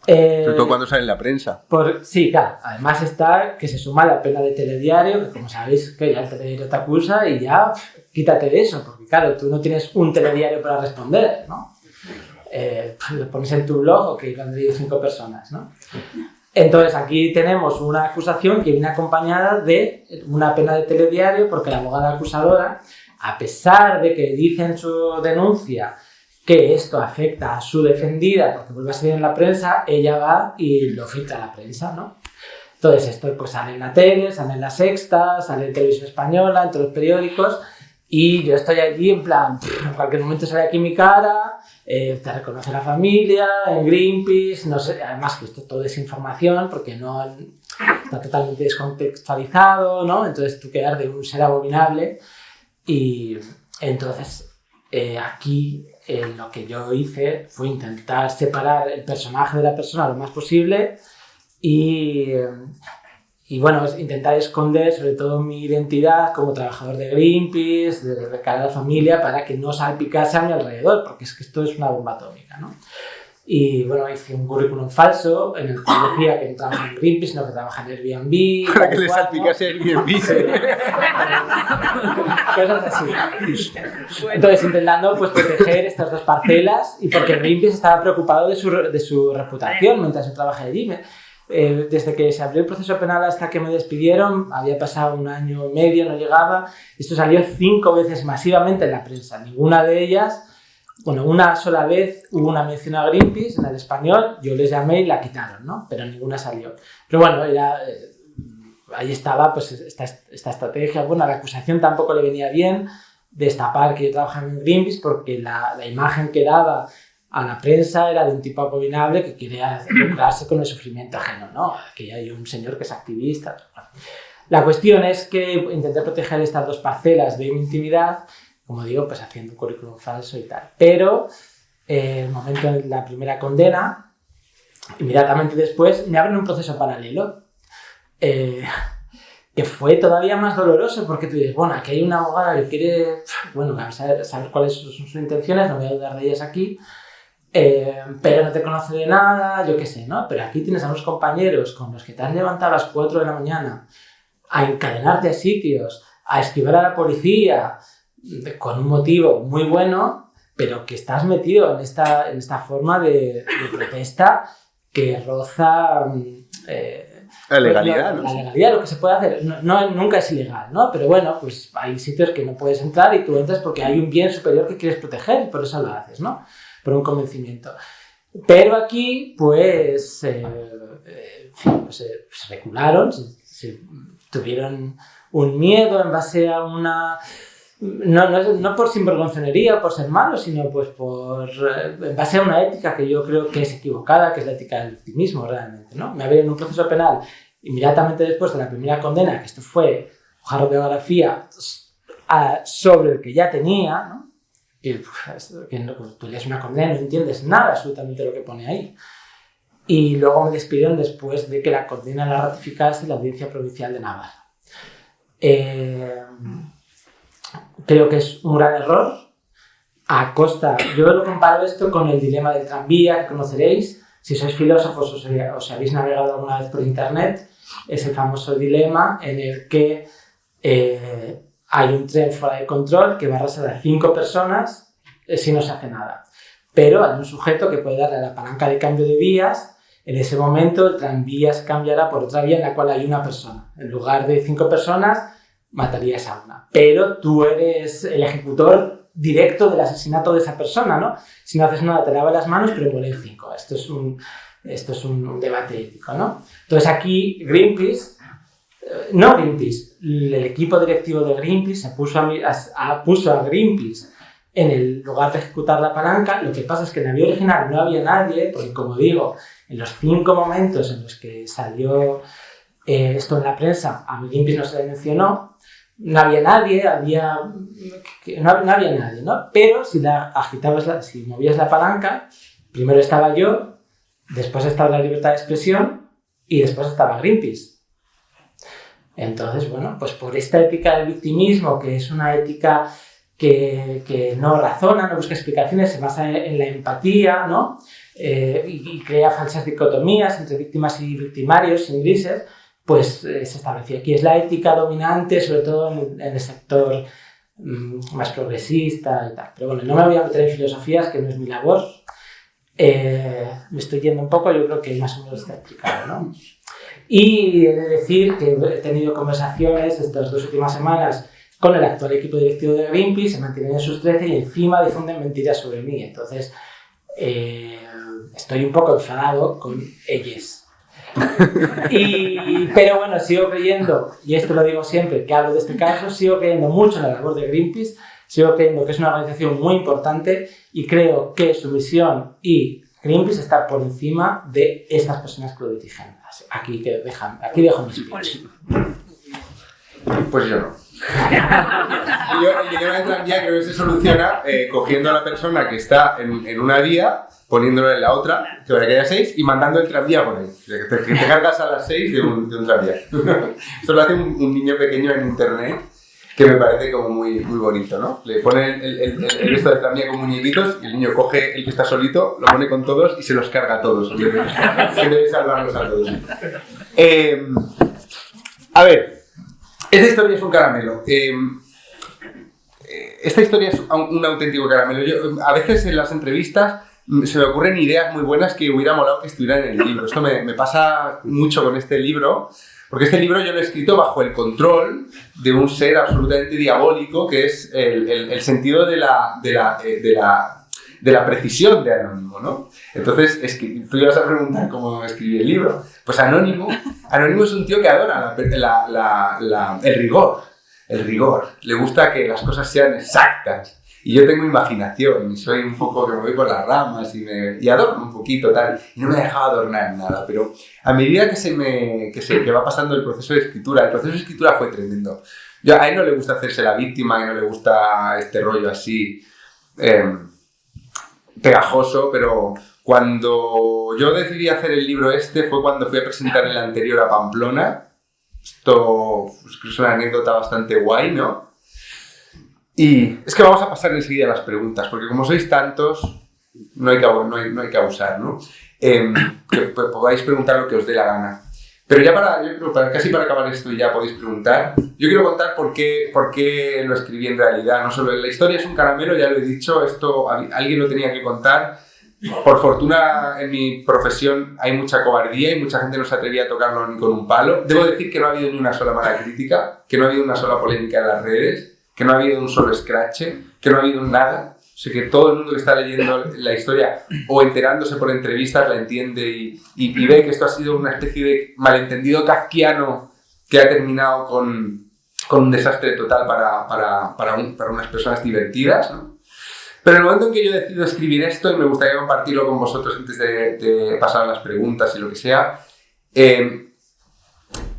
Sobre todo cuando sale en la prensa. Sí, claro. Además está que se suma la pena de telediario, que como sabéis que ya el telediario te acusa y ya quítate de eso, porque claro, tú no tienes un telediario para responder, ¿no? Lo pones en tu blog o que lo han leído 5 personas, ¿no? Entonces aquí tenemos una acusación que viene acompañada de una pena de telediario porque la abogada acusadora, a pesar de que dice en su denuncia que esto afecta a su defendida porque vuelve a salir en la prensa, ella va y lo filtra a la prensa, ¿no? Entonces esto pues sale en la tele, sale en La Sexta, sale en Televisión Española, en todos los periódicos y yo estoy allí en plan, en cualquier momento sale aquí mi cara, te reconoce la familia, en Greenpeace, no sé, además que esto todo es información porque no está totalmente descontextualizado, ¿no? Entonces tú quedas de un ser abominable y entonces aquí lo que yo hice fue intentar separar el personaje de la persona lo más posible y bueno, intentar esconder sobre todo mi identidad como trabajador de Greenpeace, de cara a la familia, para que no salpicase a mi alrededor, porque es que esto es una bomba atómica, ¿no? Y bueno, hice un currículum falso en el que decía que no trabaja en Greenpeace, sino que trabaja en Airbnb. Para que le salpicase Airbnb. Cosas así. Entonces, intentando pues, proteger estas 2 parcelas y porque Greenpeace estaba preocupado de su reputación mientras yo trabajé allí. Desde que se abrió el proceso penal hasta que me despidieron, había pasado 1 año y medio, no llegaba. Esto salió 5 veces masivamente en la prensa. Ninguna de ellas... Bueno, una sola vez hubo una mención a Greenpeace en el Español, yo les llamé y la quitaron, ¿no? Pero ninguna salió. Pero bueno, ahí estaba pues esta estrategia. Bueno, a la acusación tampoco le venía bien destapar que yo trabajaba en Greenpeace porque la imagen que daba a la prensa era de un tipo abominable que quería lucrarse con el sufrimiento ajeno, ¿no? Aquí hay un señor que es activista. La cuestión es que intenté proteger estas 2 parcelas de mi intimidad, como digo, pues haciendo un currículum falso y tal. Pero el momento de la primera condena, inmediatamente después me abren un proceso paralelo que fue todavía más doloroso porque tú dices, bueno, aquí hay una abogada que quiere, bueno, saber cuáles son sus intenciones, no voy a dudar de ellas aquí, pero no te conoce de nada, yo qué sé, ¿no? Pero aquí tienes a unos compañeros con los que te has levantado a las 4 de la mañana a encadenarte a sitios, a esquivar a la policía, con un motivo muy bueno, pero que estás metido en esta forma de protesta que roza la legalidad, ¿no? La legalidad, lo que se puede hacer. Nunca es ilegal, ¿no? Pero bueno, pues hay sitios que no puedes entrar y tú entras porque hay un bien superior que quieres proteger y por eso lo haces, ¿no? Por un convencimiento. Pero aquí, pues, se recularon, se tuvieron un miedo en base a una... No por sinvergonzonería o por ser malo, sino pues en base a una ética que yo creo que es equivocada, que es la ética del victimismo realmente, ¿no? Me abrieron un proceso penal inmediatamente después de la primera condena, que esto fue hoja de biografía sobre el que ya tenía, ¿no? Que tú lees una condena y no entiendes nada absolutamente de lo que pone ahí. Y luego me despidieron después de que la condena la ratificase la Audiencia Provincial de Navarra. Creo que es un gran error. A costa, yo lo comparo esto con el dilema del tranvía que conoceréis. Si sois filósofos o si habéis navegado alguna vez por internet, es el famoso dilema en el que hay un tren fuera de control que va a arrasar a 5 personas si no se hace nada. Pero hay un sujeto que puede darle a la palanca de cambio de vías. En ese momento el tranvía se cambiará por otra vía en la cual hay una persona. En lugar de 5 personas, matarías a una. Pero tú eres el ejecutor directo del asesinato de esa persona, ¿no? Si no haces nada, te lavas las manos, pero mueren 5. Esto es un debate ético, ¿no? Entonces aquí Greenpeace, el equipo directivo de Greenpeace puso a Greenpeace en el lugar de ejecutar la palanca. Lo que pasa es que en la vía original no había nadie, porque como digo, en los 5 momentos en los que salió esto en la prensa, a Greenpeace no se le mencionó, no había nadie, no había nadie, ¿no? Pero si movías la palanca, primero estaba yo, después estaba la libertad de expresión y después estaba Greenpeace. Entonces, bueno, pues por esta ética del victimismo, que es una ética que no razona, no busca explicaciones, se basa en la empatía, ¿no? Y crea falsas dicotomías entre víctimas y victimarios, sin grises, pues se estableció aquí. Es la ética dominante, sobre todo en el sector más progresista y tal. Pero bueno, no me voy a meter en filosofías, que no es mi labor. Me estoy yendo un poco, yo creo que más o menos está explicado, ¿no? Y he de decir que he tenido conversaciones estas 2 últimas semanas con el actual equipo directivo de Greenpeace, se mantienen en sus 13 y encima difunden mentiras sobre mí. Entonces, estoy un poco enfadado con ellos. Pero bueno, sigo creyendo, y esto lo digo siempre que hablo de este caso, sigo creyendo mucho en la labor de Greenpeace, sigo creyendo que es una organización muy importante y creo que su misión y Greenpeace está por encima de estas personas que lo dirigen. Aquí dejo mi speech. Pues yo no. El dilema del tranvía creo que se soluciona cogiendo a la persona que está en una vía, poniéndolo en la otra, que haya 6, y mandando el tranvía por ahí. Que te cargas a las 6 de un tranvía. Esto lo hace un niño pequeño en internet, que me parece como muy, muy bonito, ¿no? Le pone el resto del tranvía con muñequitos y el niño coge el que está solito, lo pone con todos y se los carga a todos. Que debe salvarlos a todos. A ver, esta historia es un caramelo. Esta historia es un auténtico caramelo. A veces en las entrevistas se me ocurren ideas muy buenas que hubiera molado que estuvieran en el libro. Esto me pasa mucho con este libro. Porque este libro yo lo he escrito bajo el control de un ser absolutamente diabólico, que es el sentido de la precisión de Anónimo, ¿no? Entonces, tú ibas a preguntar cómo escribí el libro. Pues Anónimo es un tío que adora el rigor. El rigor. Le gusta que las cosas sean exactas. Y yo tengo imaginación, y soy un poco que me voy por las ramas y adorno un poquito, tal. Y no me he dejado adornar nada, pero a medida que va pasando el proceso de escritura fue tremendo. A él no le gusta hacerse la víctima, y no le gusta este rollo así pegajoso, pero cuando yo decidí hacer el libro fue cuando fui a presentar el anterior a Pamplona. Esto es una anécdota bastante guay, ¿no? Y es que vamos a pasar enseguida a las preguntas, porque como sois tantos, no hay que abusar, ¿no? Que podáis preguntar lo que os dé la gana. Pero ya casi para acabar esto y ya podéis preguntar, yo quiero contar por qué lo escribí en realidad. No solo la historia es un caramelo, ya lo he dicho, esto alguien lo tenía que contar. Por fortuna en mi profesión hay mucha cobardía y mucha gente no se atrevía a tocarlo ni con un palo. Debo decir que no ha habido ni una sola mala crítica, que no ha habido una sola polémica en las redes, que no ha habido un solo scratch, que no ha habido nada. O sea, que todo el mundo que está leyendo la historia o enterándose por entrevistas la entiende y ve que esto ha sido una especie de malentendido kafkiano que ha terminado con un desastre total para unas personas divertidas, ¿no? Pero en el momento en que yo decido escribir esto, y me gustaría compartirlo con vosotros antes de pasar a las preguntas y lo que sea,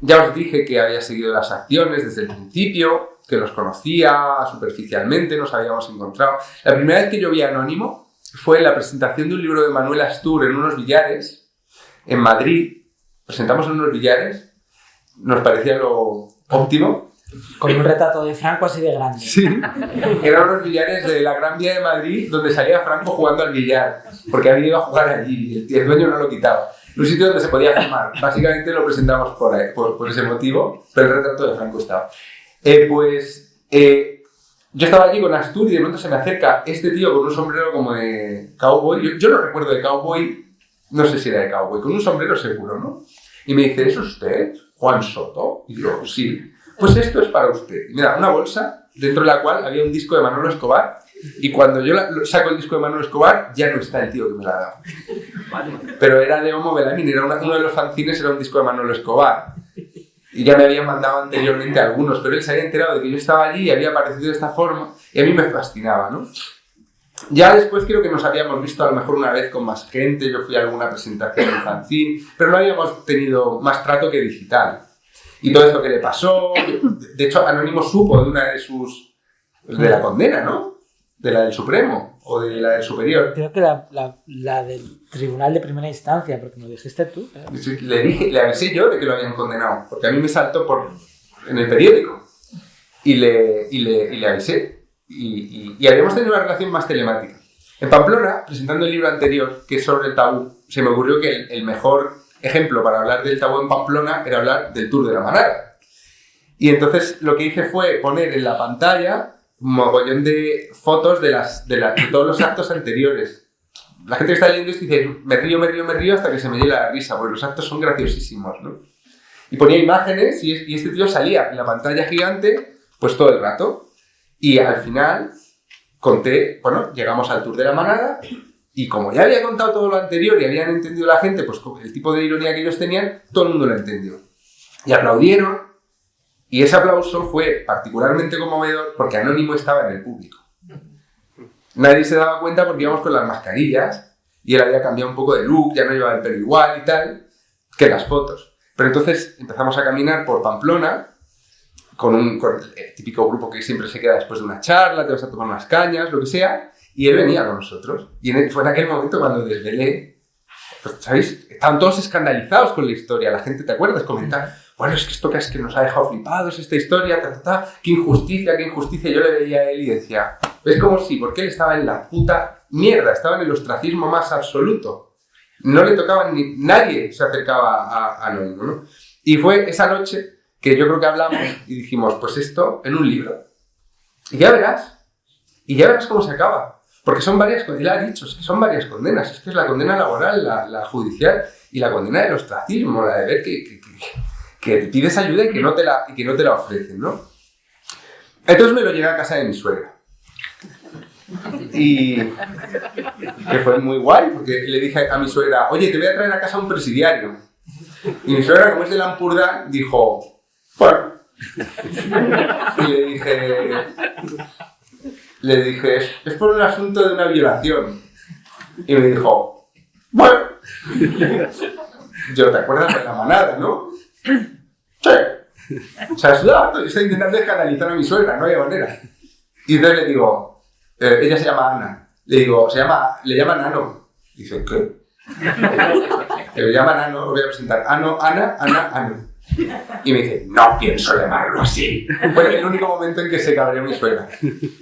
ya os dije que había seguido las acciones desde el principio, que los conocía superficialmente, nos habíamos encontrado. La primera vez que yo vi a Anónimo fue en la presentación de un libro de Manuel Astur en unos billares en Madrid. Presentamos en unos billares, nos parecía lo óptimo. Con un retrato de Franco así de grande. Sí, eran unos billares de la Gran Vía de Madrid donde salía Franco jugando al billar, porque había ido a jugar allí y el dueño no lo quitaba. Un sitio donde se podía filmar. Básicamente lo presentamos por ese motivo, pero el retrato de Franco estaba. Yo estaba allí con Astur y de pronto se me acerca este tío con un sombrero como de cowboy. Yo no recuerdo de cowboy, no sé si era de cowboy, con un sombrero seguro, ¿no? Y me dice, ¿es usted Juan Soto? Y digo, sí. Pues esto es para usted. Y me da una bolsa dentro de la cual había un disco de Manolo Escobar y cuando yo saco el disco de Manolo Escobar ya no está el tío que me lo ha dado. Pero era de Homo Belamin, uno de los fanzines era un disco de Manolo Escobar. Y ya me habían mandado anteriormente algunos, pero él se había enterado de que yo estaba allí y había aparecido de esta forma y a mí me fascinaba, ¿no? Ya después creo que nos habíamos visto a lo mejor una vez con más gente, yo fui a alguna presentación del fanzine, pero no habíamos tenido más trato que digital. Y todo esto que le pasó. De hecho, Anónimo supo de una de la condena, ¿no? De la del Supremo o de la del Superior. Creo que la del Tribunal de Primera Instancia, porque me lo dijiste tú. Le avisé yo de que lo habían condenado, porque a mí me saltó en el periódico. Y le avisé. Y habíamos tenido una relación más telemática. En Pamplona, presentando el libro anterior, que es sobre el tabú, se me ocurrió que el mejor ejemplo para hablar del tabú en Pamplona era hablar del Tour de la Manada. Y entonces lo que hice fue poner en la pantalla un mogollón de fotos de todos los actos anteriores. La gente que está leyendo esto dice, me río hasta que se me llega la risa, porque los actos son graciosísimos, ¿no? Y ponía imágenes y este tío salía en la pantalla gigante pues todo el rato. Y al final llegamos al Tour de la Manada y como ya había contado todo lo anterior y habían entendido la gente, pues el tipo de ironía que ellos tenían, todo el mundo lo entendió. Y aplaudieron y ese aplauso fue particularmente conmovedor porque Anónimo estaba en el público. Nadie se daba cuenta porque íbamos con las mascarillas y él había cambiado un poco de look, ya no llevaba el pelo igual y tal, que las fotos. Pero entonces empezamos a caminar por Pamplona con el típico grupo que siempre se queda después de una charla, te vas a tomar unas cañas, lo que sea, y él venía con nosotros. Y fue en aquel momento cuando desvelé, pues, ¿sabéis? Estaban todos escandalizados con la historia, la gente, ¿te acuerdas? Comentar, bueno, es que esto que es que nos ha dejado flipados, esta historia, qué injusticia, qué injusticia. Yo le veía a él y decía, ¿ves cómo sí? Porque él estaba en la puta mierda, estaba en el ostracismo más absoluto. No le tocaban nadie se acercaba a Anónimo, ¿no? Y fue esa noche que yo creo que hablamos y dijimos, pues esto en un libro. Y ya verás cómo se acaba. Porque son varias, él ha dicho, es que son varias condenas. Es que es la condena laboral, la judicial y la condena del ostracismo, la de ver que te pides ayuda y que no te la ofrecen, ¿no? Entonces me lo llevé a casa de mi suegra. Y que fue muy guay, porque le dije a mi suegra, oye, te voy a traer a casa un presidiario. Y mi suegra, como es de Lampurdá, dijo, bueno. Y le dije, es por un asunto de una violación. Y me dijo, bueno. Yo, ¿te acuerdas de la manada, no? Sí. O sea, yo estoy intentando descanalizar a mi suegra, no hay manera. Y entonces le digo, ella se llama Ana. Le digo, le llaman Ano. Dice, ¿qué? Le llaman Ano, os voy a presentar. Ano. Y me dice, no pienso llamarlo así. Fue el único momento en que se cabreó mi suegra.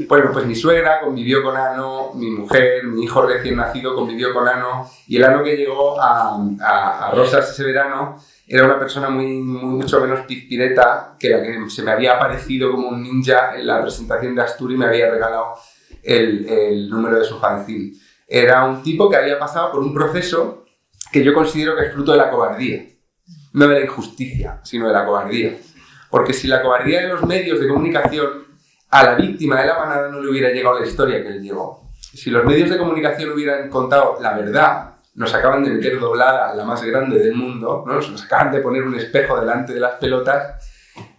Bueno, pues mi suegra convivió con Ano, mi mujer, mi hijo recién nacido convivió con Ano, y el Ano que llegó a Rosas ese verano era una persona mucho menos pizpireta que la que se me había aparecido como un ninja en la presentación de Astur y me había regalado el número de su fanzine. Era un tipo que había pasado por un proceso que yo considero que es fruto de la cobardía. No de la injusticia, sino de la cobardía. Porque si la cobardía de los medios de comunicación a la víctima de la manada no le hubiera llegado la historia que le llegó. Si los medios de comunicación hubieran contado la verdad, nos acaban de meter doblada la más grande del mundo, ¿no? Nos acaban de poner un espejo delante de las pelotas.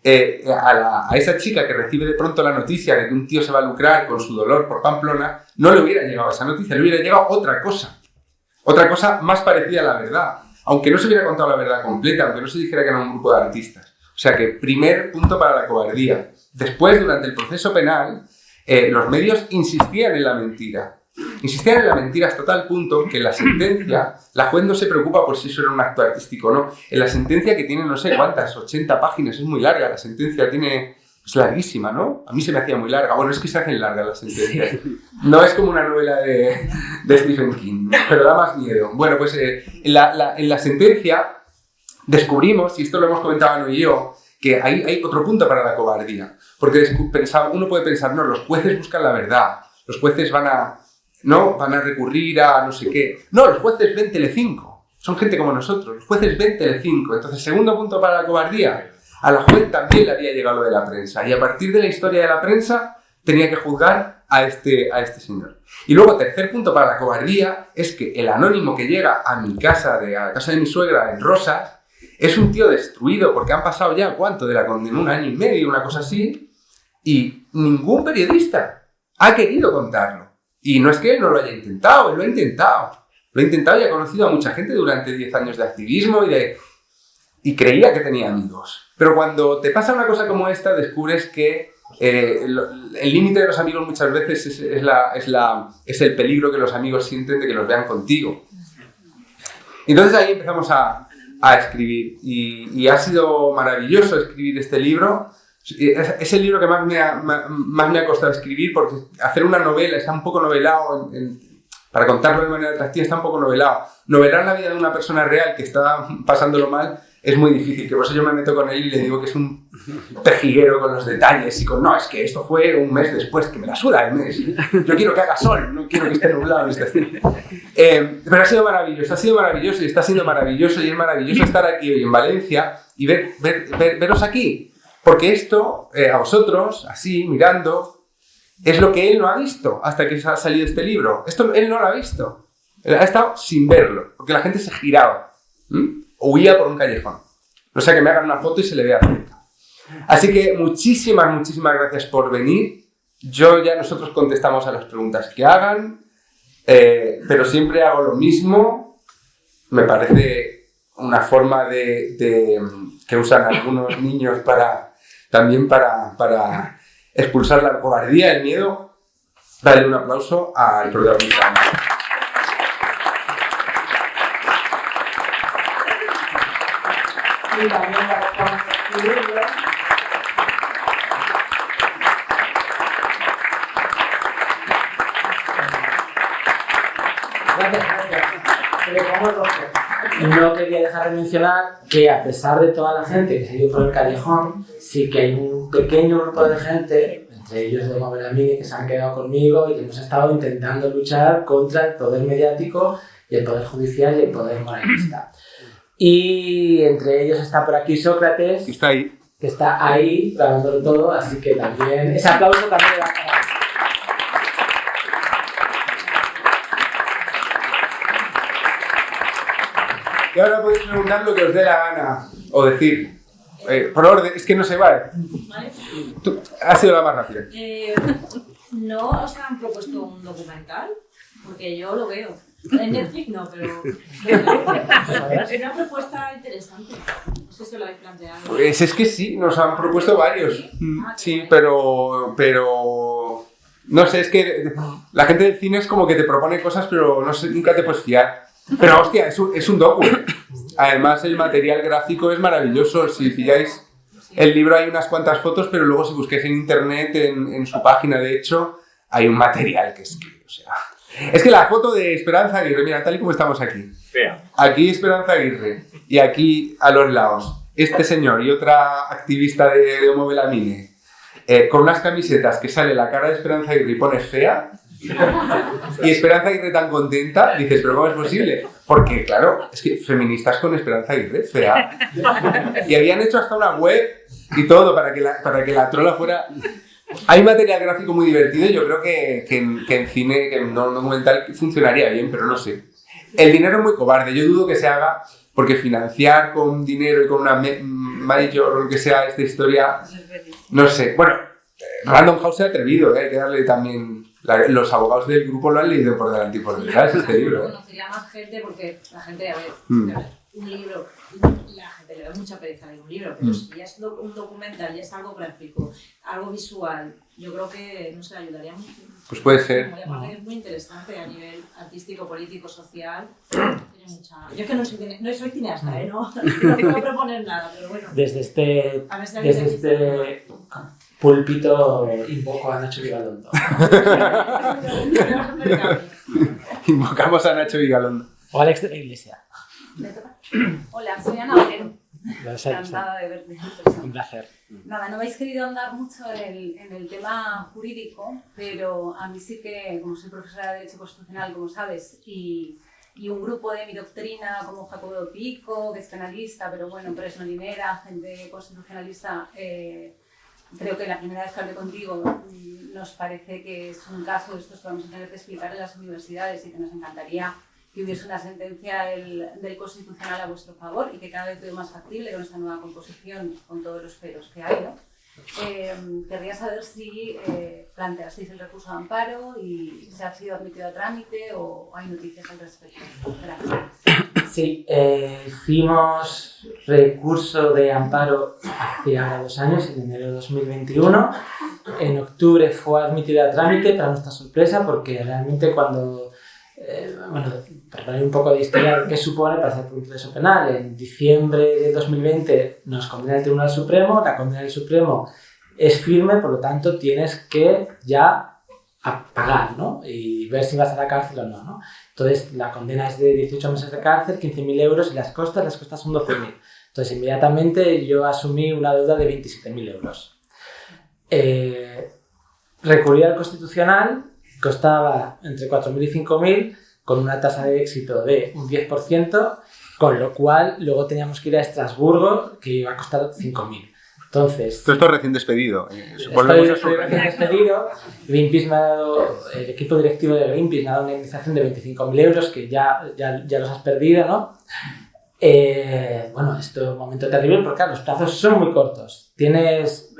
A esa chica que recibe de pronto la noticia de que un tío se va a lucrar con su dolor por Pamplona, no le hubiera llegado esa noticia, le hubiera llegado otra cosa más parecida a la verdad. Aunque no se hubiera contado la verdad completa, aunque no se dijera que era un grupo de artistas. O sea que, primer punto para la cobardía. Después, durante el proceso penal, los medios insistían en la mentira. Insistían en la mentira hasta tal punto que en la sentencia, la juez no se preocupa por si eso era un acto artístico o no. En la sentencia, que tiene no sé cuántas, 80 páginas, es muy larga, la sentencia es larguísima, ¿no? A mí se me hacía muy larga. Bueno, es que se hacen largas las sentencias. No es como una novela de Stephen King, pero da más miedo. Bueno, pues en la sentencia descubrimos, y esto lo hemos comentado Ano y yo, que hay otro punto para la cobardía. Porque uno puede pensar, no, los jueces buscan la verdad, los jueces van a recurrir a no sé qué. No, los jueces ven Telecinco, son gente como nosotros, los jueces ven Telecinco. Entonces, segundo punto para la cobardía, a la juez también le había llegado lo de la prensa, y a partir de la historia de la prensa tenía que juzgar a este señor. Y luego, tercer punto para la cobardía, es que el anónimo que llega a mi casa, a la casa de mi suegra en Rosas, es un tío destruido, porque han pasado ya, ¿cuánto? De la condena, 1 año y medio, una cosa así, y ningún periodista ha querido contarlo. Y no es que él no lo haya intentado, él lo ha intentado. Lo ha intentado y ha conocido a mucha gente durante 10 años de activismo y creía que tenía amigos. Pero cuando te pasa una cosa como esta, descubres que el límite de los amigos muchas veces es el peligro que los amigos sienten de que los vean contigo. Y entonces ahí empezamos a escribir y ha sido maravilloso escribir este libro. Es el libro que más me ha costado escribir, porque hacer una novela está un poco novelado, para contarlo de manera atractiva está un poco novelado. Novelar la vida de una persona real que está pasándolo mal es muy difícil, que por eso yo me meto con él y le digo que es un pejiguero con los detalles y con, no, es que esto fue un mes después, que me la suda el mes. Yo quiero que haga sol, no quiero que esté nublado. Pero ha sido maravilloso y está siendo maravilloso y es maravilloso estar aquí hoy en Valencia y veros aquí. Porque esto, a vosotros, así, mirando, es lo que él no ha visto hasta que ha salido este libro. Esto él no lo ha visto. Él ha estado sin verlo, porque la gente se giraba. O huía por un callejón. O sea, que me hagan una foto y se le vea cerca. Así que muchísimas gracias por venir. Nosotros contestamos a las preguntas que hagan, pero siempre hago lo mismo. Me parece una forma que usan algunos niños también para expulsar la cobardía, el miedo. Darle un aplauso al protagonista. Y también para escribirlo. No quería dejar de mencionar que a pesar de toda la gente que se ha ido por el callejón, sí que hay un pequeño grupo de gente, entre ellos de Móvil Amine, que se han quedado conmigo y que hemos estado intentando luchar contra el poder mediático y el poder judicial y el poder moralista. Y entre ellos está por aquí Sócrates, que está ahí grabándolo todo, así que también ese aplauso también le va para él. Y ahora podéis preguntar lo que os dé la gana o decir. Por orden, es que no se va. ¿Vale? Tú has sido la más rápida. ¿No os han propuesto un documental? Porque yo lo veo. En Netflix no, pero es una propuesta interesante. No sé si lo habéis planteado. Pues es que sí, nos han propuesto varios. Sí, pero no sé, es que la gente del cine es como que te propone cosas, pero no sé, nunca te puedes fiar. Pero hostia, es un docu. Además el material gráfico es maravilloso. Si pilláis el libro hay unas cuantas fotos, pero luego si busquáis en internet, en su página de hecho, hay un material que es que, o sea... Es que la foto de Esperanza Aguirre, mira, tal y como estamos aquí. Aquí Esperanza Aguirre y aquí a los lados este señor y otra activista de Homo Belamine con unas camisetas que sale la cara de Esperanza Aguirre y pone fea y Esperanza Aguirre tan contenta, dices, pero ¿cómo es posible? Porque, claro, es que feministas con Esperanza Aguirre, fea. Y habían hecho hasta una web y todo para que la trola fuera... Hay material gráfico muy divertido y yo creo que en cine, que no documental, funcionaría bien, pero no sé. El dinero es muy cobarde, yo dudo que se haga, porque financiar con dinero y con una mayor o lo que sea esta historia, no sé. Bueno, Random House se ha atrevido, hay que darle también... Los abogados del grupo lo han leído por delante y por detrás este libro. Conocería más gente porque la gente, a ver, un libro, la gente le da mucha pereza leer un libro, pero si ya es un documental, ya es algo gráfico, algo visual, yo creo que, no sé, ayudaría mucho. Pues puede ser. Es muy interesante a nivel artístico, político, social. Tiene mucha... Yo es que no soy cineasta, no puedo proponer nada, pero bueno. Desde este púlpito invoco a Nacho Vigalondo. Invocamos a Nacho Vigalondo. O Alex de la Iglesia. Hola, soy Ana Obrero. Encantada de verte. Un placer. Nada, no habéis querido andar mucho en el tema jurídico, pero a mí sí que, como soy profesora de Derecho Constitucional, como sabes, y un grupo de mi doctrina como Jacobo Pico, que es penalista, pero bueno, presnolinera, gente constitucionalista, creo que la primera vez que hablé contigo nos parece que es un caso de estos que vamos a tener que explicar en las universidades y que nos encantaría que hubiese una sentencia del Constitucional a vuestro favor y que cada vez veo más factible con esta nueva composición, con todos los peros que hay, ¿no? Querría saber si planteasteis el recurso de amparo y si ha sido admitido a trámite o hay noticias al respecto. Gracias. Sí, hicimos recurso de amparo hace ahora 2 años, en enero de 2021. En octubre fue admitido a trámite, para nuestra sorpresa, porque realmente cuando... para poner un poco de historia de qué supone pasar por un proceso penal. En diciembre de 2020 nos condena el Tribunal Supremo, la condena del Supremo es firme, por lo tanto tienes que ya pagar, ¿no? Y ver si vas a la cárcel o no, ¿no? Entonces la condena es de 18 meses de cárcel, 15.000 euros y las costas son 12.000. Entonces inmediatamente yo asumí una deuda de 27.000 euros. Recurrí al Constitucional, costaba entre 4.000 y 5.000, con una tasa de éxito de un 10%, con lo cual luego teníamos que ir a Estrasburgo, que iba a costar 5.000. Entonces... Todo esto recién despedido. Estoy recién despedido. Greenpeace me ha dado, el equipo directivo de Greenpeace me ha dado una indemnización de 25.000 euros, que ya los has perdido, ¿no? Bueno, esto es un momento terrible porque claro, los plazos son muy cortos. Tienes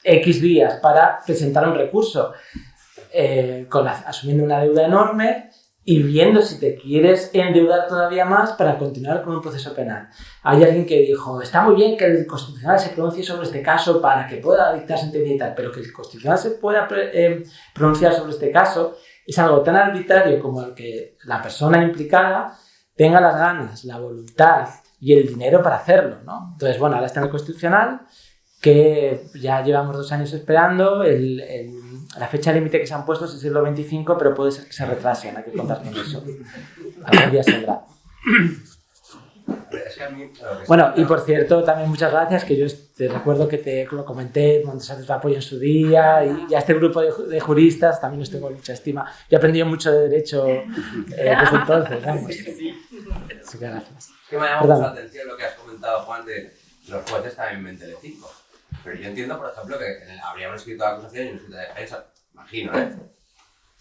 X días para presentar un recurso. Asumiendo una deuda enorme y viendo si te quieres endeudar todavía más para continuar con un proceso penal. Hay alguien que dijo, está muy bien que el Constitucional se pronuncie sobre este caso para que pueda dictar sentencia y tal, pero que el Constitucional se pueda pronunciar sobre este caso es algo tan arbitrario como el que la persona implicada tenga las ganas, la voluntad y el dinero para hacerlo, ¿no? Entonces, bueno, ahora está en el Constitucional, que ya llevamos 2 años esperando. La fecha límite que se han puesto es el siglo XXV, pero puede ser que se retrasen, hay que contar con eso. Algún día saldrá. Bueno, y por cierto, también muchas gracias, que yo te recuerdo que te lo comenté, Montessori te apoyo en su día, y a este grupo de juristas también los tengo mucha estima. Yo he aprendido mucho de derecho desde entonces, vamos. Así que gracias. Que me ha llamado mucho la atención lo que has comentado, Juan, de los jueces también ven Telecinco. Pero yo entiendo, por ejemplo, que habría un escrito de acusación y un escrito de defensa, imagino, ¿eh?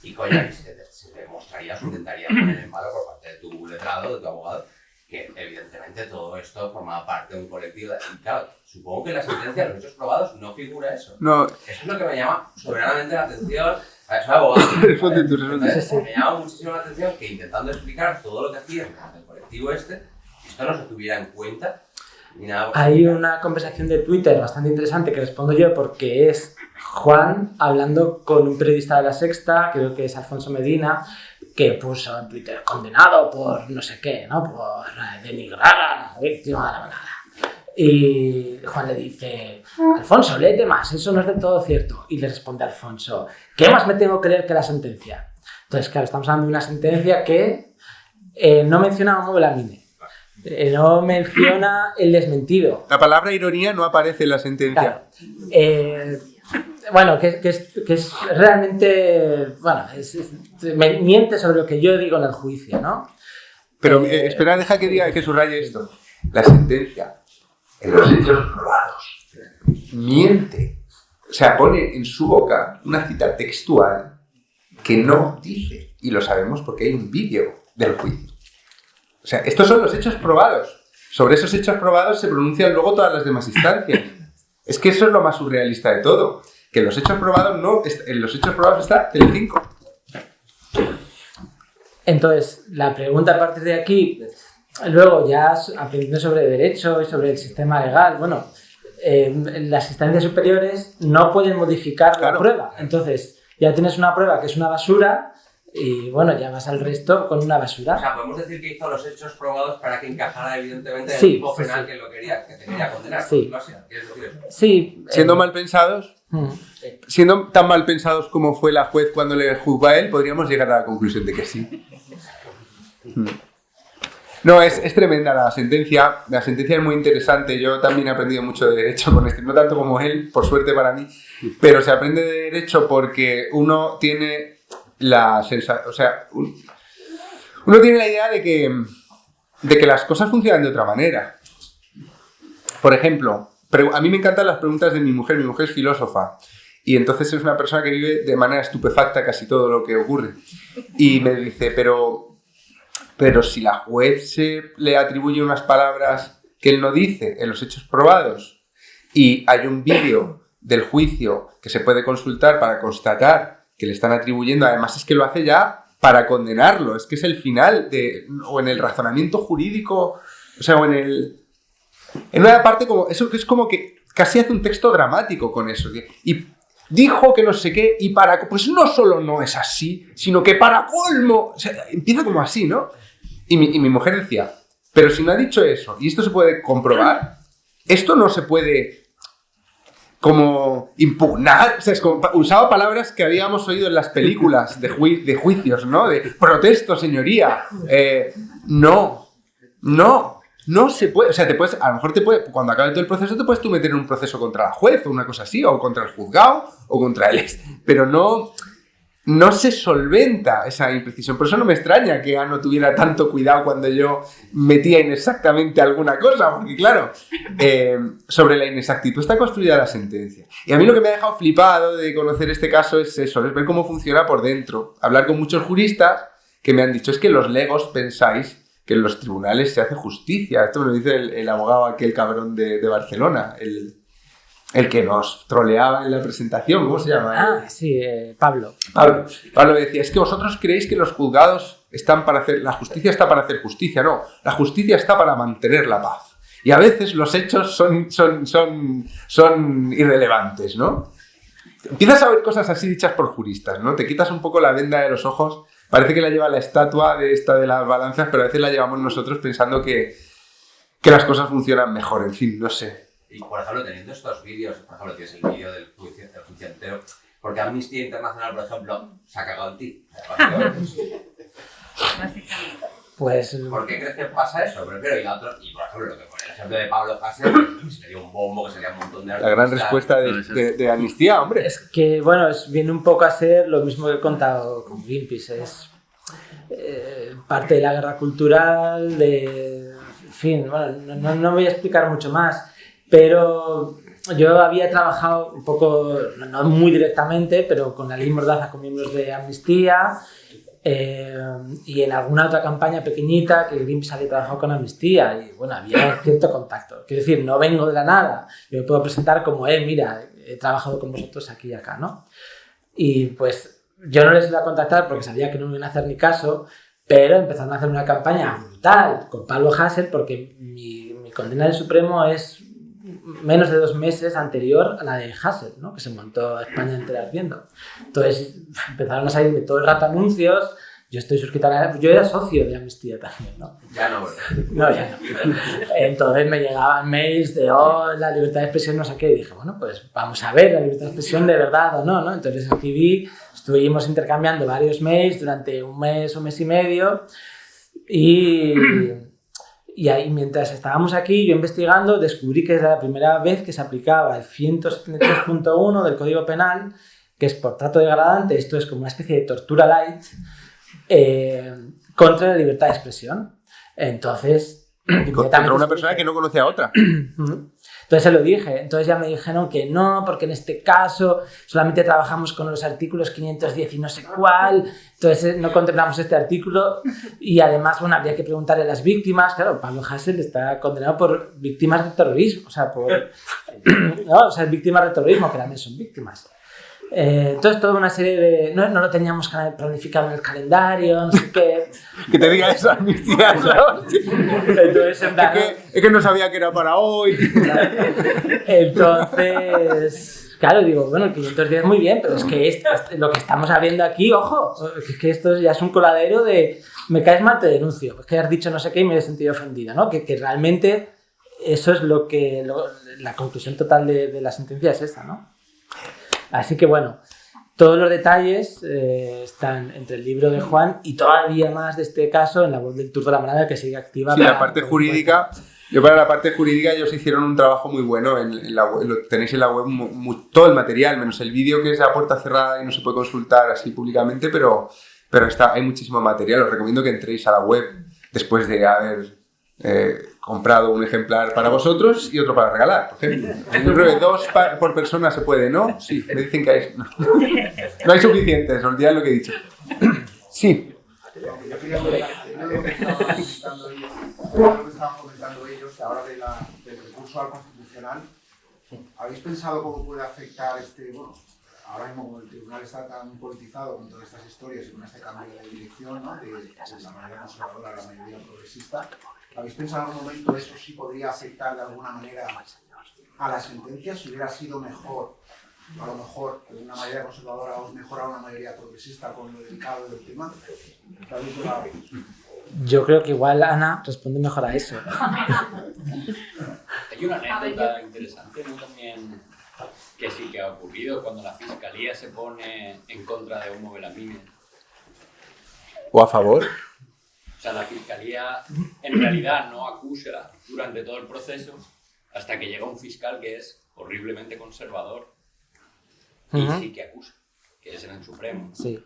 Y coño, se demostraría, se intentaría poner en valor por parte de tu letrado, de tu abogado, que evidentemente todo esto formaba parte de un colectivo. Y claro, supongo que en la sentencia de los hechos probados no figura eso. No. Eso es lo que me llama soberanamente la atención. Soy abogado. Responde tú, responde. Entonces, me llama muchísimo la atención que intentando explicar todo lo que hacían del colectivo esto no se tuviera en cuenta. Hay una conversación de Twitter bastante interesante que respondo yo porque es Juan hablando con un periodista de La Sexta, creo que es Alfonso Medina, que puso en Twitter condenado por no sé qué, ¿no? Por denigrar a la víctima de la manada. Y Juan le dice, Alfonso, léete más, eso no es del todo cierto. Y le responde Alfonso, ¿qué más me tengo que leer que la sentencia? Entonces, claro, estamos hablando de una sentencia que no menciona a Mobelamine. No menciona el desmentido. La palabra ironía no aparece en la sentencia. Claro. Bueno, que es realmente... Bueno, me miente sobre lo que yo digo en el juicio, ¿no? Pero espera, deja que diga, que subraye esto. La sentencia, en los hechos probados, miente. O sea, pone en su boca una cita textual que no dice. Y lo sabemos porque hay un vídeo del juicio. O sea, estos son los hechos probados. Sobre esos hechos probados se pronuncian luego todas las demás instancias. Es que eso es lo más surrealista de todo. Que en los hechos probados no... En los hechos probados está Telecinco. Entonces, la pregunta a partir de aquí... Luego, ya aprendiendo sobre derecho y sobre el sistema legal, bueno, las instancias superiores no pueden modificar la prueba. Entonces, ya tienes una prueba que es una basura... Y bueno, ya vas al resto con una basura. O sea, podemos decir que hizo los hechos probados para que encajara evidentemente en el tipo penal que lo quería, que te quería condenar. Sí. ¿Quieres decir eso? Sí. Siendo mal pensados, siendo tan mal pensados como fue la juez cuando le juzgó a él, podríamos llegar a la conclusión de que sí. No, es tremenda la sentencia. La sentencia es muy interesante. Yo también he aprendido mucho de derecho con este, no tanto como él, por suerte para mí, pero se aprende de derecho porque uno tiene la sensación, o sea, uno tiene la idea de que las cosas funcionan de otra manera. Por ejemplo, a mí me encantan las preguntas de mi mujer es filósofa, y entonces es una persona que vive de manera estupefacta casi todo lo que ocurre. Y me dice, pero si la juez le atribuye unas palabras que él no dice en los hechos probados, y hay un vídeo del juicio que se puede consultar para constatar que le están atribuyendo, además es que lo hace ya para condenarlo. Es que es el final o en el razonamiento jurídico, o sea, en una parte como eso, que es como que casi hace un texto dramático con eso. Y dijo que no sé qué, y pues no solo no es así, sino que para colmo, o sea, empieza como así, ¿no? Y mi mujer decía, pero si no ha dicho eso, y esto se puede comprobar, esto no se puede como impugnar, o sea, es como, usaba palabras que habíamos oído en las películas de juicios, ¿no? De protesto, señoría. No se puede, o sea, a lo mejor cuando acabe todo el proceso te puedes tú meter en un proceso contra la juez o una cosa así, o contra el juzgado, o contra el pero no se solventa esa imprecisión. Por eso no me extraña que no tuviera tanto cuidado cuando yo metía inexactamente alguna cosa, porque claro, sobre la inexactitud está construida la sentencia. Y a mí lo que me ha dejado flipado de conocer este caso es eso, es ver cómo funciona por dentro. Hablar con muchos juristas que me han dicho, es que los legos pensáis que en los tribunales se hace justicia. Esto me lo dice el abogado aquel cabrón de Barcelona, el que nos troleaba en la presentación, ¿cómo se llama? Sí, Pablo. Pablo decía, es que vosotros creéis que los juzgados están para hacer... La justicia está para hacer justicia, no. La justicia está para mantener la paz. Y a veces los hechos son irrelevantes, ¿no? Empiezas a ver cosas así dichas por juristas, ¿no? Te quitas un poco la venda de los ojos. Parece que la lleva la estatua de las balanzas, pero a veces la llevamos nosotros pensando que las cosas funcionan mejor. En fin, no sé. Y, por ejemplo, teniendo estos vídeos, por ejemplo, tienes el vídeo del juicio entero, porque Amnistía Internacional, por ejemplo, se ha cagado en ti. Pues... ¿Por qué crees que pasa eso? Pero, y por ejemplo, lo que pone el ejemplo de Pablo Hasél, que se le dio un bombo, que se le dio un montón de... La gran respuesta de Amnistía, hombre. Es que, bueno, viene un poco a ser lo mismo que he contado con Greenpeace. Es parte de la guerra cultural, en fin, bueno, no voy a explicar mucho más. Pero yo había trabajado un poco, no muy directamente, pero con la ley Mordaza, con miembros de Amnistía, y en alguna otra campaña pequeñita que Greenpeace había trabajado con Amnistía, y bueno, había cierto contacto. Quiero decir, no vengo de la nada, yo me puedo presentar como, mira, he trabajado con vosotros aquí y acá, ¿no? Y pues yo no les iba a contactar porque sabía que no me iban a hacer ni caso, pero empezaron a hacer una campaña brutal con Pablo Hasél, porque mi condena del Supremo es menos de 2 meses anterior a la de Hasél, ¿no? Que se montó España entera ardiendo. Entonces empezaron a salirme todo el rato anuncios. Yo estoy suscrito yo era socio de Amnistía también, ¿no? Ya no, ¿verdad? No, ya no. Entonces me llegaban mails de, la libertad de expresión no sé qué, y dije, bueno, pues vamos a ver la libertad de expresión de verdad o no, ¿no? Entonces escribí, estuvimos intercambiando varios mails durante un mes y medio, y ahí, mientras estábamos aquí, yo investigando, descubrí que era la primera vez que se aplicaba el 173.1 del Código Penal, que es por trato degradante, esto es como una especie de tortura light, contra la libertad de expresión. Entonces... Contra una persona que no conoce a otra. Entonces se lo dije, entonces ya me dijeron que no, porque en este caso solamente trabajamos con los artículos 510 y no sé cuál, entonces no contemplamos este artículo, y además, bueno, habría que preguntarle a las víctimas. Claro, Pablo Hasél está condenado por víctimas de terrorismo, víctimas de terrorismo, que también son víctimas. Entonces toda una serie de... No lo teníamos planificado en el calendario, no sé qué... Que te diga eso, Amnistía, ¿no? Entonces, en plan, es que no sabía que era para hoy. Entonces, claro, digo, bueno, el 510 muy bien, pero es que lo que estamos abriendo aquí, ojo, es que esto ya es un coladero de me caes mal, te denuncio, es que has dicho no sé qué y me he sentido ofendido, ¿no? Que realmente eso es la conclusión total de la sentencia es esta, ¿no? Así que bueno, todos los detalles están entre el libro de Juan y todavía más de este caso en la web del Tour de la Manada, que sigue activa. Sí, la parte jurídica, para la parte jurídica ellos hicieron un trabajo muy bueno en la web, lo tenéis en la web todo el material, menos el vídeo que es a puerta cerrada y no se puede consultar así públicamente, pero hay muchísimo material. Os recomiendo que entréis a la web después de haber comprado un ejemplar para vosotros y otro para regalar, por ejemplo. Yo creo que 2 por persona se puede, ¿no? Sí, me dicen que hay... No hay suficientes, olvidad lo que he dicho. Sí. Yo quería comentar lo que estaban comentando ellos ahora del recurso al Constitucional. ¿Habéis pensado cómo puede afectar ahora mismo como el tribunal está tan politizado con todas estas historias y con este cambio de dirección, ¿no? de la mayoría conservadora a la mayoría progresista, ¿habéis pensado en algún momento eso sí podría afectar de alguna manera a la sentencia? Si hubiera sido mejor, a lo mejor, una mayoría conservadora o mejor a una mayoría progresista con lo delicado del tema. Yo creo que igual Ana responde mejor a eso. Hay una anécdota interesante, ¿no? También que sí que ha ocurrido cuando la fiscalía se pone en contra de Humo Belamine. ¿O a favor? O sea, la fiscalía en realidad no acusa durante todo el proceso hasta que llega un fiscal que es horriblemente conservador y sí que acusa, que es en el Supremo. Sí.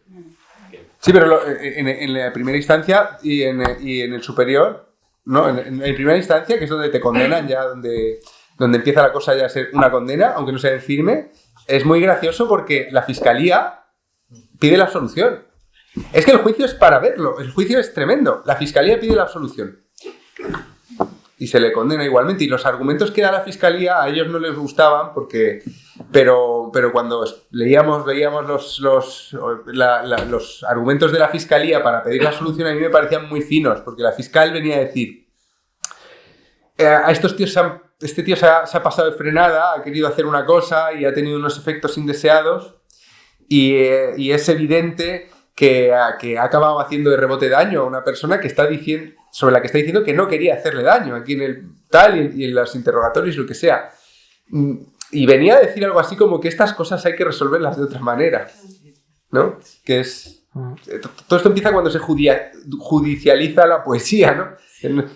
Sí, pero en la primera instancia y en el superior, ¿no? En primera instancia, que es donde te condenan ya, donde empieza la cosa ya a ser una condena, aunque no sea en firme, es muy gracioso porque la fiscalía pide la absolución. Es que el juicio es para verlo, el juicio es tremendo. La fiscalía pide la absolución. Y se le condena igualmente. Y los argumentos que da la fiscalía a ellos no les gustaban pero cuando veíamos los argumentos de la fiscalía para pedir la absolución, a mí me parecían muy finos, porque la fiscal venía a decir: a estos tíos este tío se ha pasado de frenada, ha querido hacer una cosa y ha tenido unos efectos indeseados y es evidente que ha acabado haciendo de rebote daño a una persona que está diciendo, sobre la que está diciendo que no quería hacerle daño aquí en el tal y en los interrogatorios, lo que sea. Y venía a decir algo así como que estas cosas hay que resolverlas de otra manera, ¿no? Que es... Todo esto empieza cuando se judicializa la poesía, ¿no?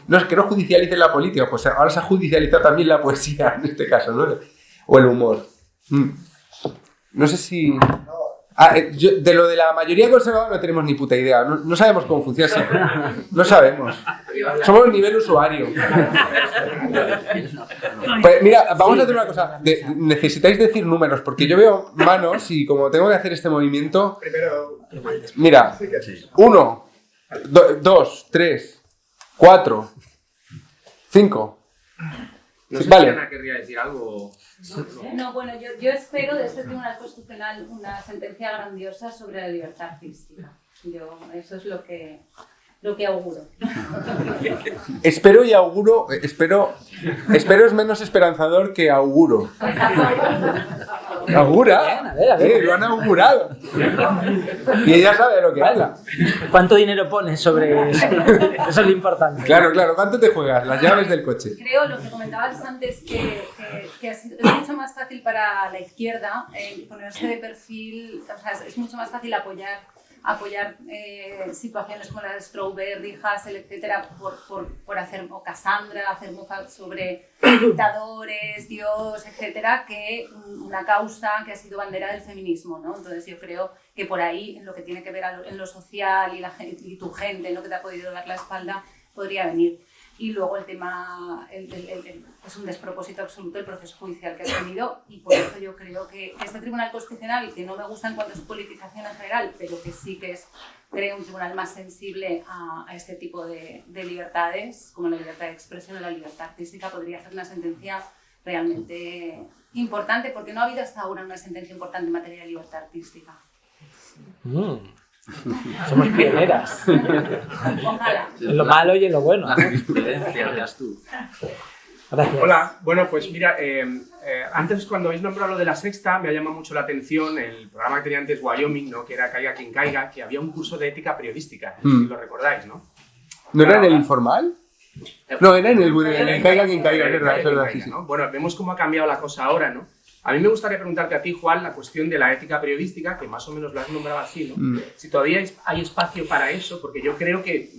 No es que no judicialicen la política, pues ahora se ha judicializado también la poesía en este caso, ¿no? O el humor. No sé si... de lo de la mayoría conservadora no tenemos ni puta idea. No sabemos cómo funciona. ¿Sí? No sabemos. Somos el nivel usuario. Pues mira, vamos a hacer una cosa. Necesitáis decir números, porque yo veo manos y como tengo que hacer este movimiento... Mira, 1, 2, 3, 4, 5. No sé si vale. Ana querría decir algo. No, bueno, yo espero de este Tribunal Constitucional una sentencia grandiosa sobre la libertad artística. Eso es lo que auguro. Espero y auguro. Espero es menos esperanzador que auguro. ¿Augura? A ver. Lo han augurado. Y ella sabe de lo que habla. ¿Cuánto dinero pones sobre eso? Eso es lo importante. Claro. ¿Cuánto te juegas? Las llaves del coche. Creo, lo que comentabas antes, que es mucho más fácil para la izquierda ponerse de perfil, o sea, es mucho más fácil apoyar situaciones como la de Strawberry, Hassel, etcétera, por hacer, o Cassandra, hacer mofa sobre dictadores, Dios, etcétera, que una causa que ha sido bandera del feminismo, ¿no? Entonces yo creo que por ahí, en lo que tiene que ver en lo social y tu gente, ¿no? Que te ha podido dar la espalda, podría venir. Y luego el tema, es un despropósito absoluto el proceso judicial que ha tenido, y por eso yo creo que este Tribunal Constitucional, que no me gusta en cuanto a su politización en general, pero que sí que creo un tribunal más sensible a este tipo de libertades, como la libertad de expresión o la libertad artística, podría hacer una sentencia realmente importante, porque no ha habido hasta ahora una sentencia importante en materia de libertad artística. Somos pioneras. Ojalá. En lo malo y en lo bueno. Gracias. Hola, bueno, pues mira, antes cuando habéis nombrado lo de La Sexta me ha llamado mucho la atención el programa que tenía antes Wyoming, ¿no? Que era Caiga quien caiga, que había un curso de ética periodística, si lo recordáis, ¿no? ¿No era en el informal? No, era en el Caiga quien caiga, es verdad. Sí. ¿no? Bueno, vemos cómo ha cambiado la cosa ahora, ¿no? A mí me gustaría preguntarte a ti, Juan, la cuestión de la ética periodística, que más o menos lo has nombrado así, ¿no? Si todavía hay espacio para eso, porque yo creo que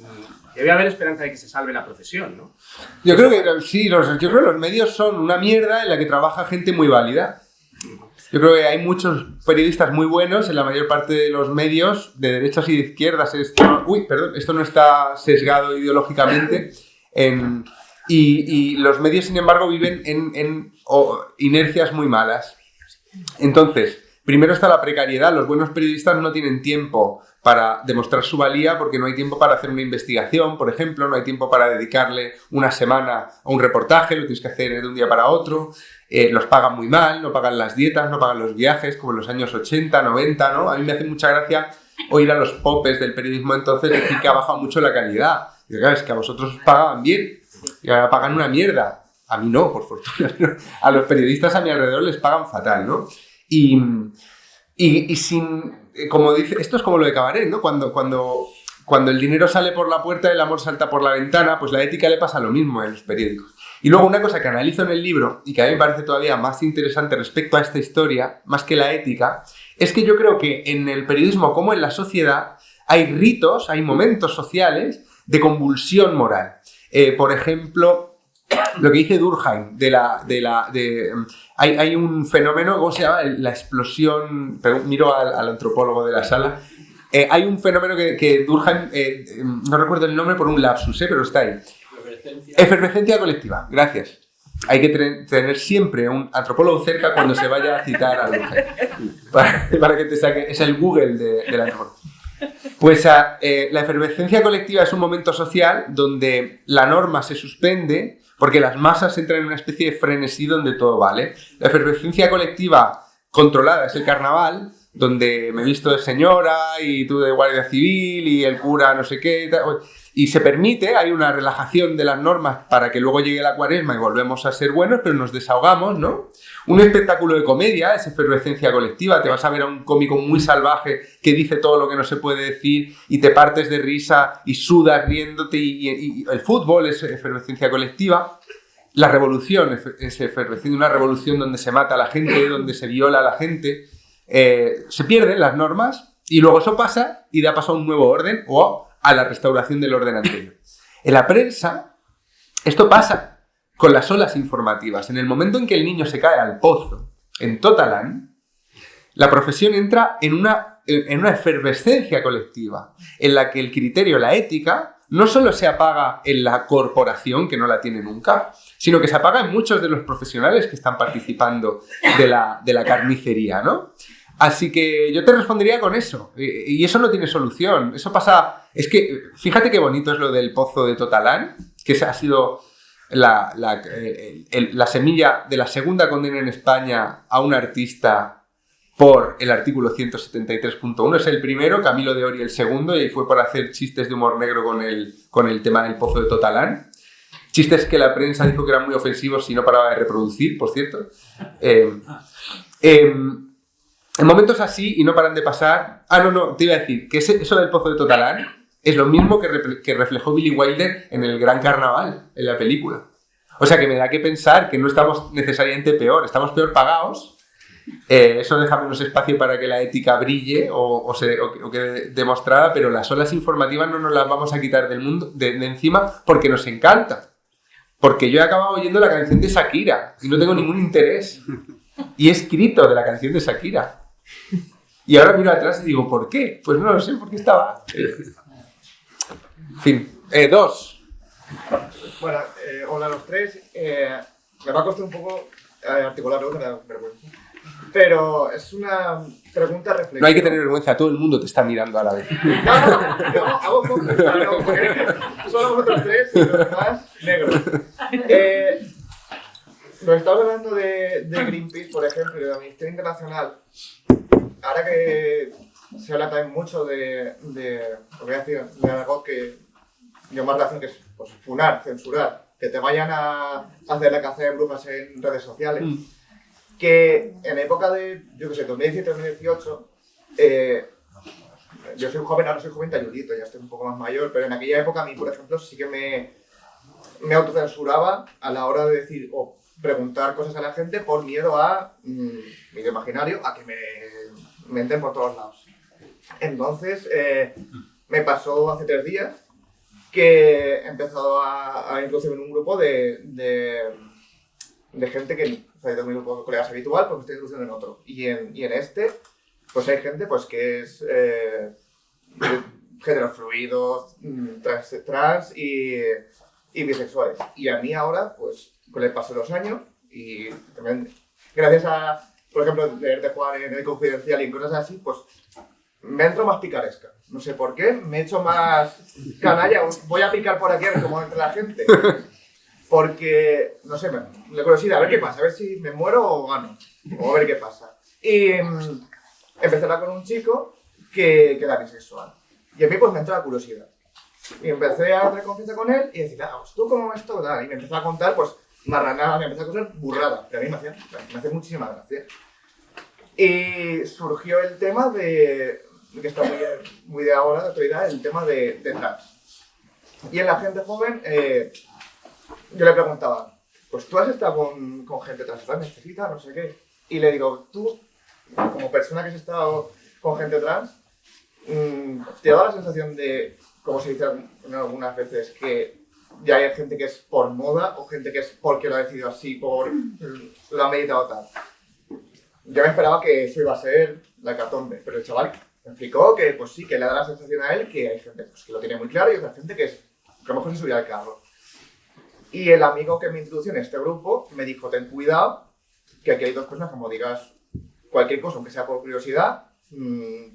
debe haber esperanza de que se salve la profesión, ¿no? Yo creo que sí, yo creo que los medios son una mierda en la que trabaja gente muy válida. Yo creo que hay muchos periodistas muy buenos en la mayor parte de los medios, de derechas y de izquierdas. Esto no está sesgado ideológicamente. Y los medios, sin embargo, viven en inercias muy malas. Entonces, primero está la precariedad. Los buenos periodistas no tienen tiempo para demostrar su valía porque no hay tiempo para hacer una investigación, por ejemplo, no hay tiempo para dedicarle una semana a un reportaje, lo tienes que hacer de un día para otro, los pagan muy mal, no pagan las dietas, no pagan los viajes, como en los años 80, 90, ¿no? A mí me hace mucha gracia oír a los popes del periodismo entonces decir que ha bajado mucho la calidad. Y claro, es que a vosotros os pagaban bien y ahora pagan una mierda. A mí no, por fortuna. A los periodistas a mi alrededor les pagan fatal, ¿no? Y sin... Como dice, esto es como lo de Cabaret, ¿no? Cuando el dinero sale por la puerta y el amor salta por la ventana, pues la ética le pasa lo mismo en los periódicos. Y luego una cosa que analizo en el libro y que a mí me parece todavía más interesante respecto a esta historia, más que la ética, es que yo creo que en el periodismo como en la sociedad hay ritos, hay momentos sociales de convulsión moral. Por ejemplo, lo que dice Durkheim hay un fenómeno, ¿cómo se llama? La explosión... Miro al antropólogo de la sala. Hay un fenómeno que Durkheim, no recuerdo el nombre por un lapsus, pero está ahí. Efervescencia colectiva, gracias. Hay que tener siempre un antropólogo cerca cuando se vaya a citar a Durkheim. Para que te saque... Es el Google del antropólogo. Pues la efervescencia colectiva es un momento social donde la norma se suspende porque las masas entran en una especie de frenesí donde todo vale. La efervescencia colectiva controlada es el carnaval, donde me he visto de señora y tú de guardia civil y el cura no sé qué y se permite, hay una relajación de las normas para que luego llegue la cuaresma y volvemos a ser buenos, pero nos desahogamos, ¿no? Un espectáculo de comedia es efervescencia colectiva, te vas a ver a un cómico muy salvaje que dice todo lo que no se puede decir y te partes de risa y sudas riéndote y el fútbol es efervescencia colectiva. La revolución es efervescencia, una revolución donde se mata a la gente, donde se viola a la gente, se pierden las normas y luego eso pasa y da paso a un nuevo orden o a la restauración del orden anterior. En la prensa, esto pasa con las olas informativas. En el momento en que el niño se cae al pozo en Totalan, la profesión entra en una efervescencia colectiva, en la que el criterio, la ética, no solo se apaga en la corporación, que no la tiene nunca, sino que se apaga en muchos de los profesionales que están participando de la carnicería, ¿no? Así que yo te respondería con eso. Y eso no tiene solución. Eso pasa... Es que, fíjate qué bonito es lo del pozo de Totalan, que ha sido la semilla de la segunda condena en España a un artista por el artículo 173.1. Es el primero, Camilo de Ory el segundo, y fue por hacer chistes de humor negro con el tema del pozo de Totalan. Chistes que la prensa dijo que eran muy ofensivos y no paraba de reproducir, por cierto. En momentos así, y no paran de pasar... te iba a decir que eso del pozo de Totalan es lo mismo que reflejó Billy Wilder en el Gran Carnaval, en la película. O sea, que me da que pensar que no estamos necesariamente peor, estamos peor pagados. Eso deja menos espacio para que la ética brille o quede demostrada, pero las olas informativas no nos las vamos a quitar del mundo, de encima porque nos encanta. Porque yo he acabado oyendo la canción de Shakira y no tengo ningún interés. Y he escrito de la canción de Shakira. Y ahora miro atrás y digo, ¿por qué? Pues no lo sé, porque estaba... En fin, 2. Bueno, hola a los tres. Me va a costar un poco articularlo, me da vergüenza. Pero es una pregunta reflexiva. No hay que tener vergüenza, todo el mundo te está mirando a la vez. No, hago poco. Solo vosotros tres y los demás negros. Nos estamos hablando de Greenpeace, por ejemplo, y de la Amnistía Internacional. Ahora que se habla también mucho de lo que voy a decir, de algo que yo más relación que es pues, funar, censurar, que te vayan a hacer la caza de brujas en redes sociales. Que en época de, yo qué sé, 2017-2018, yo soy joven, ahora soy joven talludito, ya estoy un poco más mayor, pero en aquella época a mí, por ejemplo, sí que me autocensuraba a la hora de decir o preguntar cosas a la gente por miedo a mi imaginario, a que me entren por todos lados. Entonces, me pasó hace 3 días que he empezado a introducirme en un grupo de gente que, o sea, yo tengo mi grupo de colegas habitual, pues me estoy introduciendo en otro. Y en este, pues hay gente pues que es género fluido, trans y bisexuales. Y a mí ahora, pues, con el paso de los años, y también gracias a, por ejemplo, leer de Juan en el Confidencial y en cosas así, pues me entro más picaresca. No sé por qué, me he hecho más canalla. Voy a picar por aquí a ver cómo entra la gente. Porque, no sé, la curiosidad, a ver qué pasa, a ver si me muero o gano. O a ver qué pasa. Y empecé a hablar con un chico que era bisexual. Y a mí pues me entró la curiosidad. Y empecé a tener confianza con él y decir, pues tú cómo ves todo. Y me empezó a contar pues marranadas, me empezó a contar burradas. Pero a mí me hace muchísima gracia. Y surgió el tema de, que está muy de ahora, de actualidad, el tema de trans. Y en la gente joven, yo le preguntaba, pues tú has estado con gente trans, necesitas, no sé qué. Y le digo, tú, como persona que has estado con gente trans, ¿te da la sensación de, como se dice algunas veces, que ya hay gente que es por moda o gente que es porque lo ha decidido así, por lo ha meditado tal? Yo me esperaba que eso iba a ser la hecatombe, pero el chaval me explicó que pues sí, que le da la sensación a él que hay gente pues, que lo tiene muy claro y otra gente que a lo mejor se subía al carro. Y el amigo que me introdujo en este grupo me dijo, ten cuidado, que aquí hay dos personas, como digas cualquier cosa, aunque sea por curiosidad,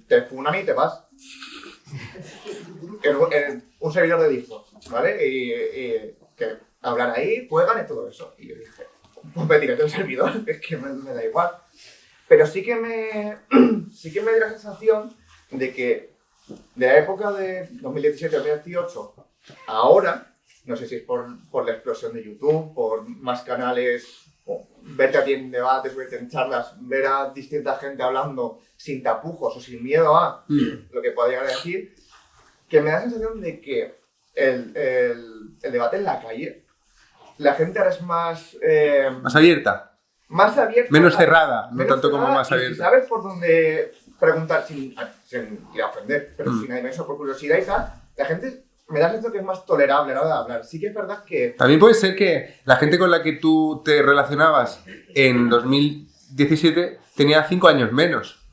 te funan y te vas. Un servidor de Discord, ¿vale? Y que hablan ahí, juegan y todo eso. Y yo dije, pues me tiré del servidor, es que me da igual. Pero sí que me dio la sensación de que de la época de 2017-2018 ahora, no sé si es por la explosión de YouTube, por más canales, verte a ti en debates, verte en charlas, ver a distinta gente hablando sin tapujos o sin miedo a lo que pueda llegar a decir, que me da la sensación de que el debate en la calle, la gente ahora es más... más abierta. Más abierta. Menos cerrada, no tanto como más abierta. Si sabes por dónde preguntar sin ir a ofender, pero sin eso por curiosidad y tal, la gente me da la sensación que es más tolerable a la hora de hablar. Sí que es verdad que... También puede ser que la gente con la que tú te relacionabas en 2017 tenía 5 años menos.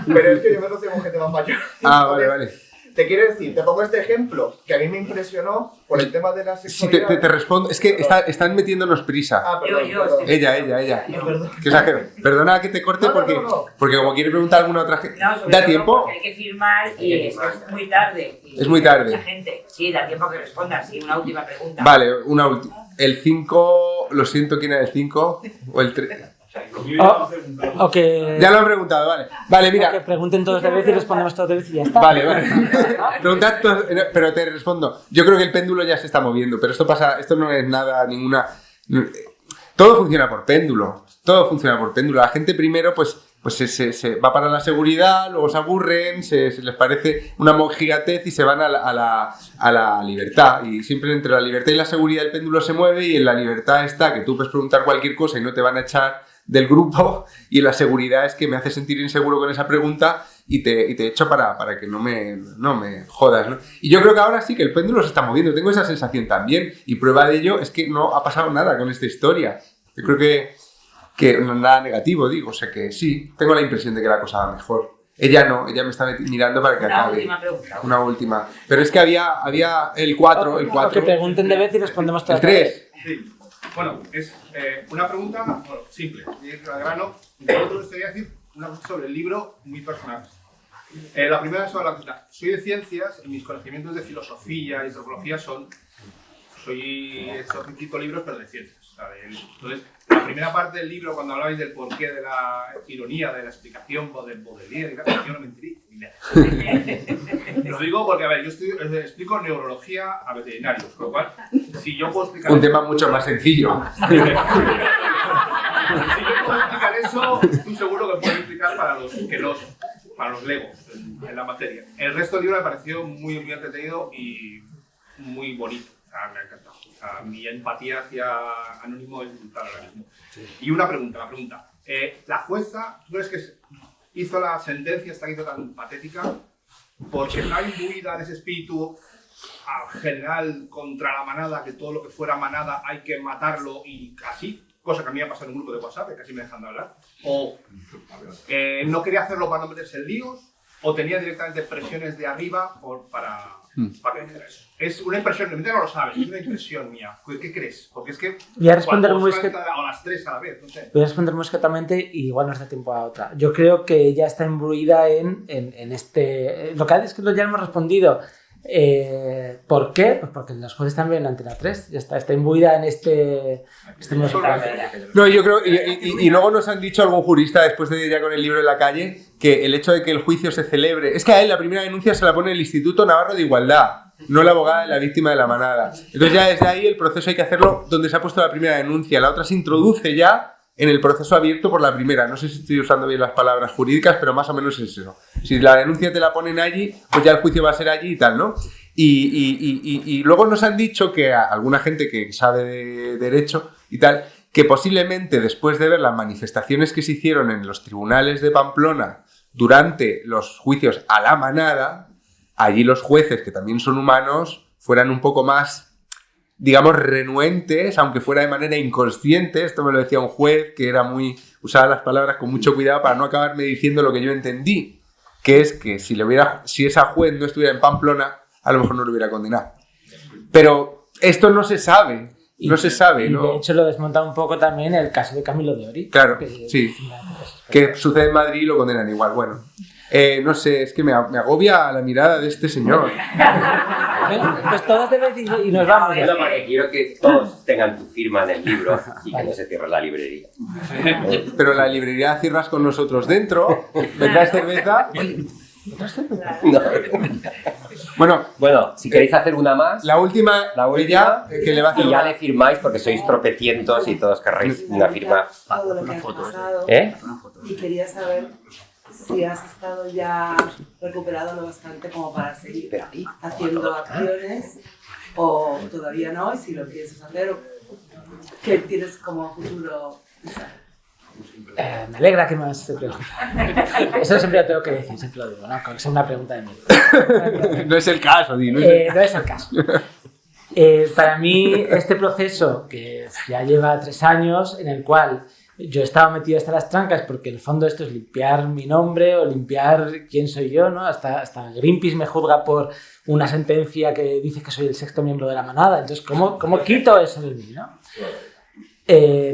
Pero es que yo me relaciono con gente más mayor. Ah, vale. Te quiero decir, te pongo este ejemplo que a mí me impresionó por el tema de la sexualidad. Sí, te respondo. Es que están metiéndonos prisa. Ah, perdón. Ella. Perdón. Perdona que te corte porque como quiere preguntar alguna otra gente. ¿Da tiempo? Hay que firmar y es muy tarde. Es muy tarde. La gente. Sí, da tiempo a que respondan. Sí, una última pregunta. Vale, una última. El 5, lo siento, ¿quién era el 5? ¿O el 3? Ya lo han preguntado, vale. Vale, mira. Que pregunten todos de vez y respondemos todos de vez y ya está. Vale. Preguntad todos, pero te respondo. Yo creo que el péndulo ya se está moviendo, pero esto no es nada, ninguna... Todo funciona por péndulo. La gente primero, pues se va para la seguridad, luego se aburren, se les parece una mojigatez y se van a la libertad. Y siempre entre la libertad y la seguridad el péndulo se mueve, y en la libertad está que tú puedes preguntar cualquier cosa y no te van a echar del grupo, y en la seguridad es que me hace sentir inseguro con esa pregunta y te echo para que no me jodas, ¿no? Y yo creo que ahora sí que el péndulo se está moviendo, tengo esa sensación también, y prueba de ello es que no ha pasado nada con esta historia. Yo creo que no nada negativo, digo, o sea que sí, tengo la impresión de que la cosa va mejor. Ella no, ella me está mirando para que acabe. Última pregunta. Una última. Pero es que había el 4, el 4. Que pregunten de vez y respondemos todas. El 3. Sí. Bueno, es una pregunta simple, ir al grano. Yo te gustaría decir una cosa sobre el libro muy personal. La primera es sobre la cosa. Soy de ciencias y mis conocimientos de filosofía y antropología he hecho libros, pero de ciencias. Entonces, la primera parte del libro, cuando hablabais del porqué de la ironía, de la explicación del Baudelaire y tal, yo no me enteré ni nada. Lo digo porque, a ver, yo explico neurología a veterinarios, con lo cual, si yo puedo explicar... Un tema mucho más sencillo. Si yo puedo explicar eso, estoy seguro que puedo explicar para los legos en la materia. El resto del libro me pareció muy, muy entretenido y muy bonito. Me ha encantado. Mi empatía hacia Anónimo es brutal ahora mismo. Y una pregunta. La jueza, ¿tú crees que hizo la sentencia esta que hizo tan patética porque está imbuida de ese espíritu general contra la manada, que todo lo que fuera manada hay que matarlo y así? Cosa que a mí me ha pasado en un grupo de WhatsApp, que casi me dejan de hablar. O no quería hacerlo para no meterse en líos. o tenía directamente presiones de arriba para que hiciera eso. Es una impresión, realmente no lo sabes, es una impresión mía. ¿Qué crees? Porque es que... Voy a responder o muy las tres a la vez, no sé. Voy a responder muy escatamente y igual nos da tiempo a otra. Yo creo que ella está imbuida en este... Lo que es que ya hemos respondido. ¿Por qué? Pues porque los jueces también en Antena 3 ya está imbuida en este musical. No, yo creo, y luego nos han dicho algún jurista después de ir ya con el libro en la calle, que el hecho de que el juicio se celebre, es que a él la primera denuncia se la pone el Instituto Navarro de Igualdad, no la abogada de la víctima de la manada. Entonces ya desde ahí el proceso hay que hacerlo donde se ha puesto la primera denuncia, la otra se introduce ya en el proceso abierto por la primera. No sé si estoy usando bien las palabras jurídicas, pero más o menos es eso. Si la denuncia te la ponen allí, pues ya el juicio va a ser allí y tal, ¿no? Y luego nos han dicho que a alguna gente que sabe de derecho y tal, que posiblemente después de ver las manifestaciones que se hicieron en los tribunales de Pamplona durante los juicios a la manada, allí los jueces, que también son humanos, fueran un poco más, digamos, renuentes, aunque fuera de manera inconsciente. Esto me lo decía un juez que era usaba las palabras con mucho cuidado para no acabarme diciendo lo que yo entendí, que es que si esa juez no estuviera en Pamplona, a lo mejor no lo hubiera condenado. Pero esto no se sabe, no se sabe, ¿no? De hecho lo desmonta un poco también el caso de Camilo de Ori. Claro, sí. Que sucede en Madrid y lo condenan igual, bueno. No sé, es que me agobia la mirada de este señor. Pues todos debes y nos vamos. No, porque quiero que todos tengan tu firma en el libro y que no se cierre la librería. Pero la librería cierras con nosotros dentro. ¿Vendrás cerveza? No. Bueno, si queréis hacer una más. La última ella, que le va a hacer y ya le firmáis porque sois tropecientos y todos querréis una firma. Todo lo que has pasado. Y quería saber si has estado ya recuperado lo bastante como para seguir haciendo acciones o todavía no, y si lo piensas hacer o qué tienes como futuro. Me alegra que me se pregunte. Eso siempre lo tengo que decir, siempre lo digo, ¿no? Que es una pregunta de mí. No es el caso, Di. No es el caso. Para mí, este proceso, que ya lleva 3 años, en el cual yo estaba metido hasta las trancas, porque en el fondo esto es limpiar mi nombre o limpiar quién soy yo, ¿no? Hasta Greenpeace me juzga por una sentencia que dice que soy el 6º miembro de la manada. Entonces, ¿cómo quito eso de mí, no?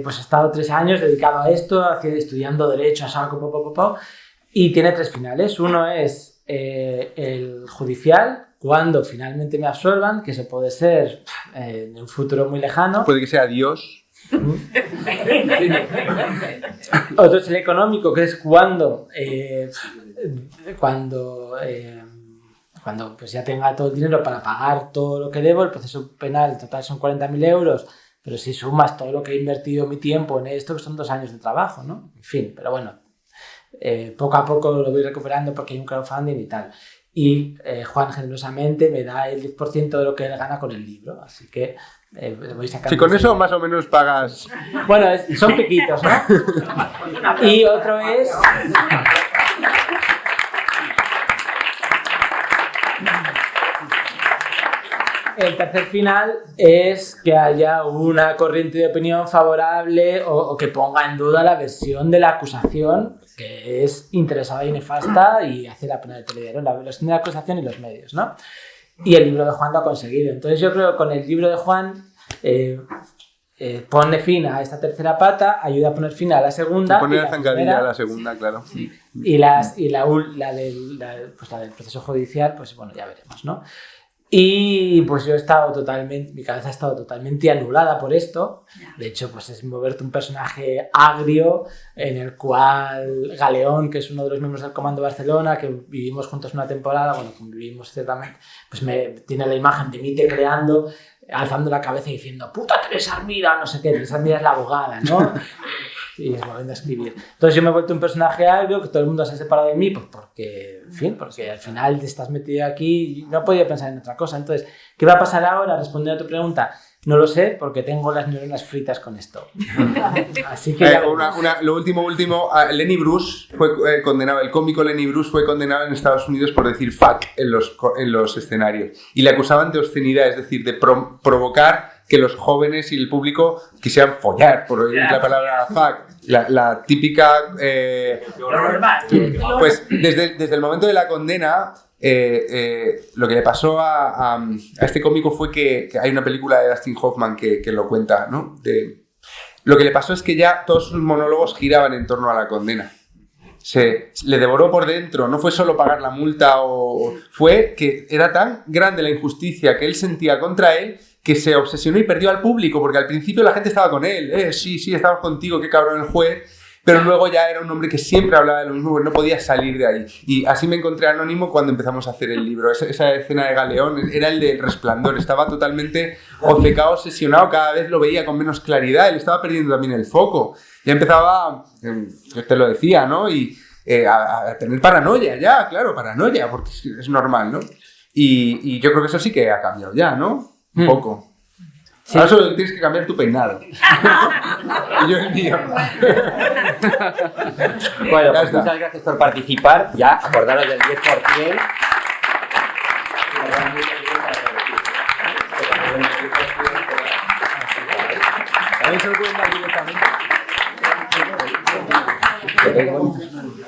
Pues he estado 3 años dedicado a esto, estudiando Derecho a saco, y tiene 3 finales. Uno es el judicial, cuando finalmente me absuelvan, que se puede ser en un futuro muy lejano. Puede que sea Dios. Otro es el económico, que es cuando pues ya tenga todo el dinero para pagar todo lo que debo. El proceso penal en total son 40.000 euros, pero si sumas todo lo que he invertido mi tiempo en esto, que son 2 años de trabajo, ¿no? En fin, pero bueno, poco a poco lo voy recuperando porque hay un crowdfunding y tal. Y Juan generosamente me da el 10% de lo que él gana con el libro, así que voy sacando... Si con eso más o menos pagas... Bueno, son piquitos, ¿no? Y otro es... El tercer final es que haya una corriente de opinión favorable o que ponga en duda la versión de la acusación, que es interesada y nefasta y hace la pena de televisión, la versión de la acusación y los medios, ¿no? Y el libro de Juan lo ha conseguido. Entonces yo creo que con el libro de Juan pone fin a esta tercera pata, ayuda a poner fin a la segunda. Pone la zancadilla a la segunda, claro. Y la del proceso judicial, pues bueno, ya veremos, ¿no? Y pues yo he estado mi cabeza ha estado totalmente anulada por esto. De hecho, pues es moverte un personaje agrio en el cual Galeón, que es uno de los miembros del Comando Barcelona, que vivimos juntos una temporada, bueno, convivimos ciertamente, pues tiene la imagen de mí tecleando, alzando la cabeza y diciendo ¡puta Teresa Armida! No sé qué, Teresa Armida es la abogada, ¿no? Y es volviendo a escribir. Entonces yo me he vuelto un personaje agrio, que todo el mundo se ha separado de mí, pues porque, en fin, porque al final te estás metido aquí y no he podido pensar en otra cosa. Entonces, ¿qué va a pasar ahora? Respondiendo a tu pregunta, No lo sé porque tengo las neuronas fritas con esto. Así que lo último, Lenny Bruce fue condenado, el cómico Lenny Bruce fue condenado en Estados Unidos por decir fuck en los escenarios. Y le acusaban de obscenidad, es decir, de provocar que los jóvenes y el público quisieran follar, por oír la palabra fuck. La típica... pues desde el momento de la condena... lo que le pasó a este cómico fue que hay una película de Dustin Hoffman que lo cuenta, ¿no? Lo que le pasó es que ya todos sus monólogos giraban en torno a la condena. Le devoró por dentro, no fue solo pagar la multa, fue que era tan grande la injusticia que él sentía contra él que se obsesionó y perdió al público, porque al principio la gente estaba con él, sí, estamos contigo, qué cabrón el juez. Pero luego ya era un hombre que siempre hablaba de lo mismo, porque no podía salir de ahí. Y así me encontré Anónimo cuando empezamos a hacer el libro. Esa escena de Galeón era el del Resplandor. Estaba totalmente obcecado, obsesionado. Cada vez lo veía con menos claridad. Él estaba perdiendo también el foco. Ya empezaba, te lo decía, ¿no? Y a tener paranoia ya, claro, paranoia, porque es normal, ¿no? Y yo creo que eso sí que ha cambiado ya, ¿no? Un poco. Sí. Ahora solo tienes que cambiar tu peinado. Y yo el mío. Bueno, pues muchas gracias por participar. Ya, acordaros del 10%. También se lo pueden dar directamente.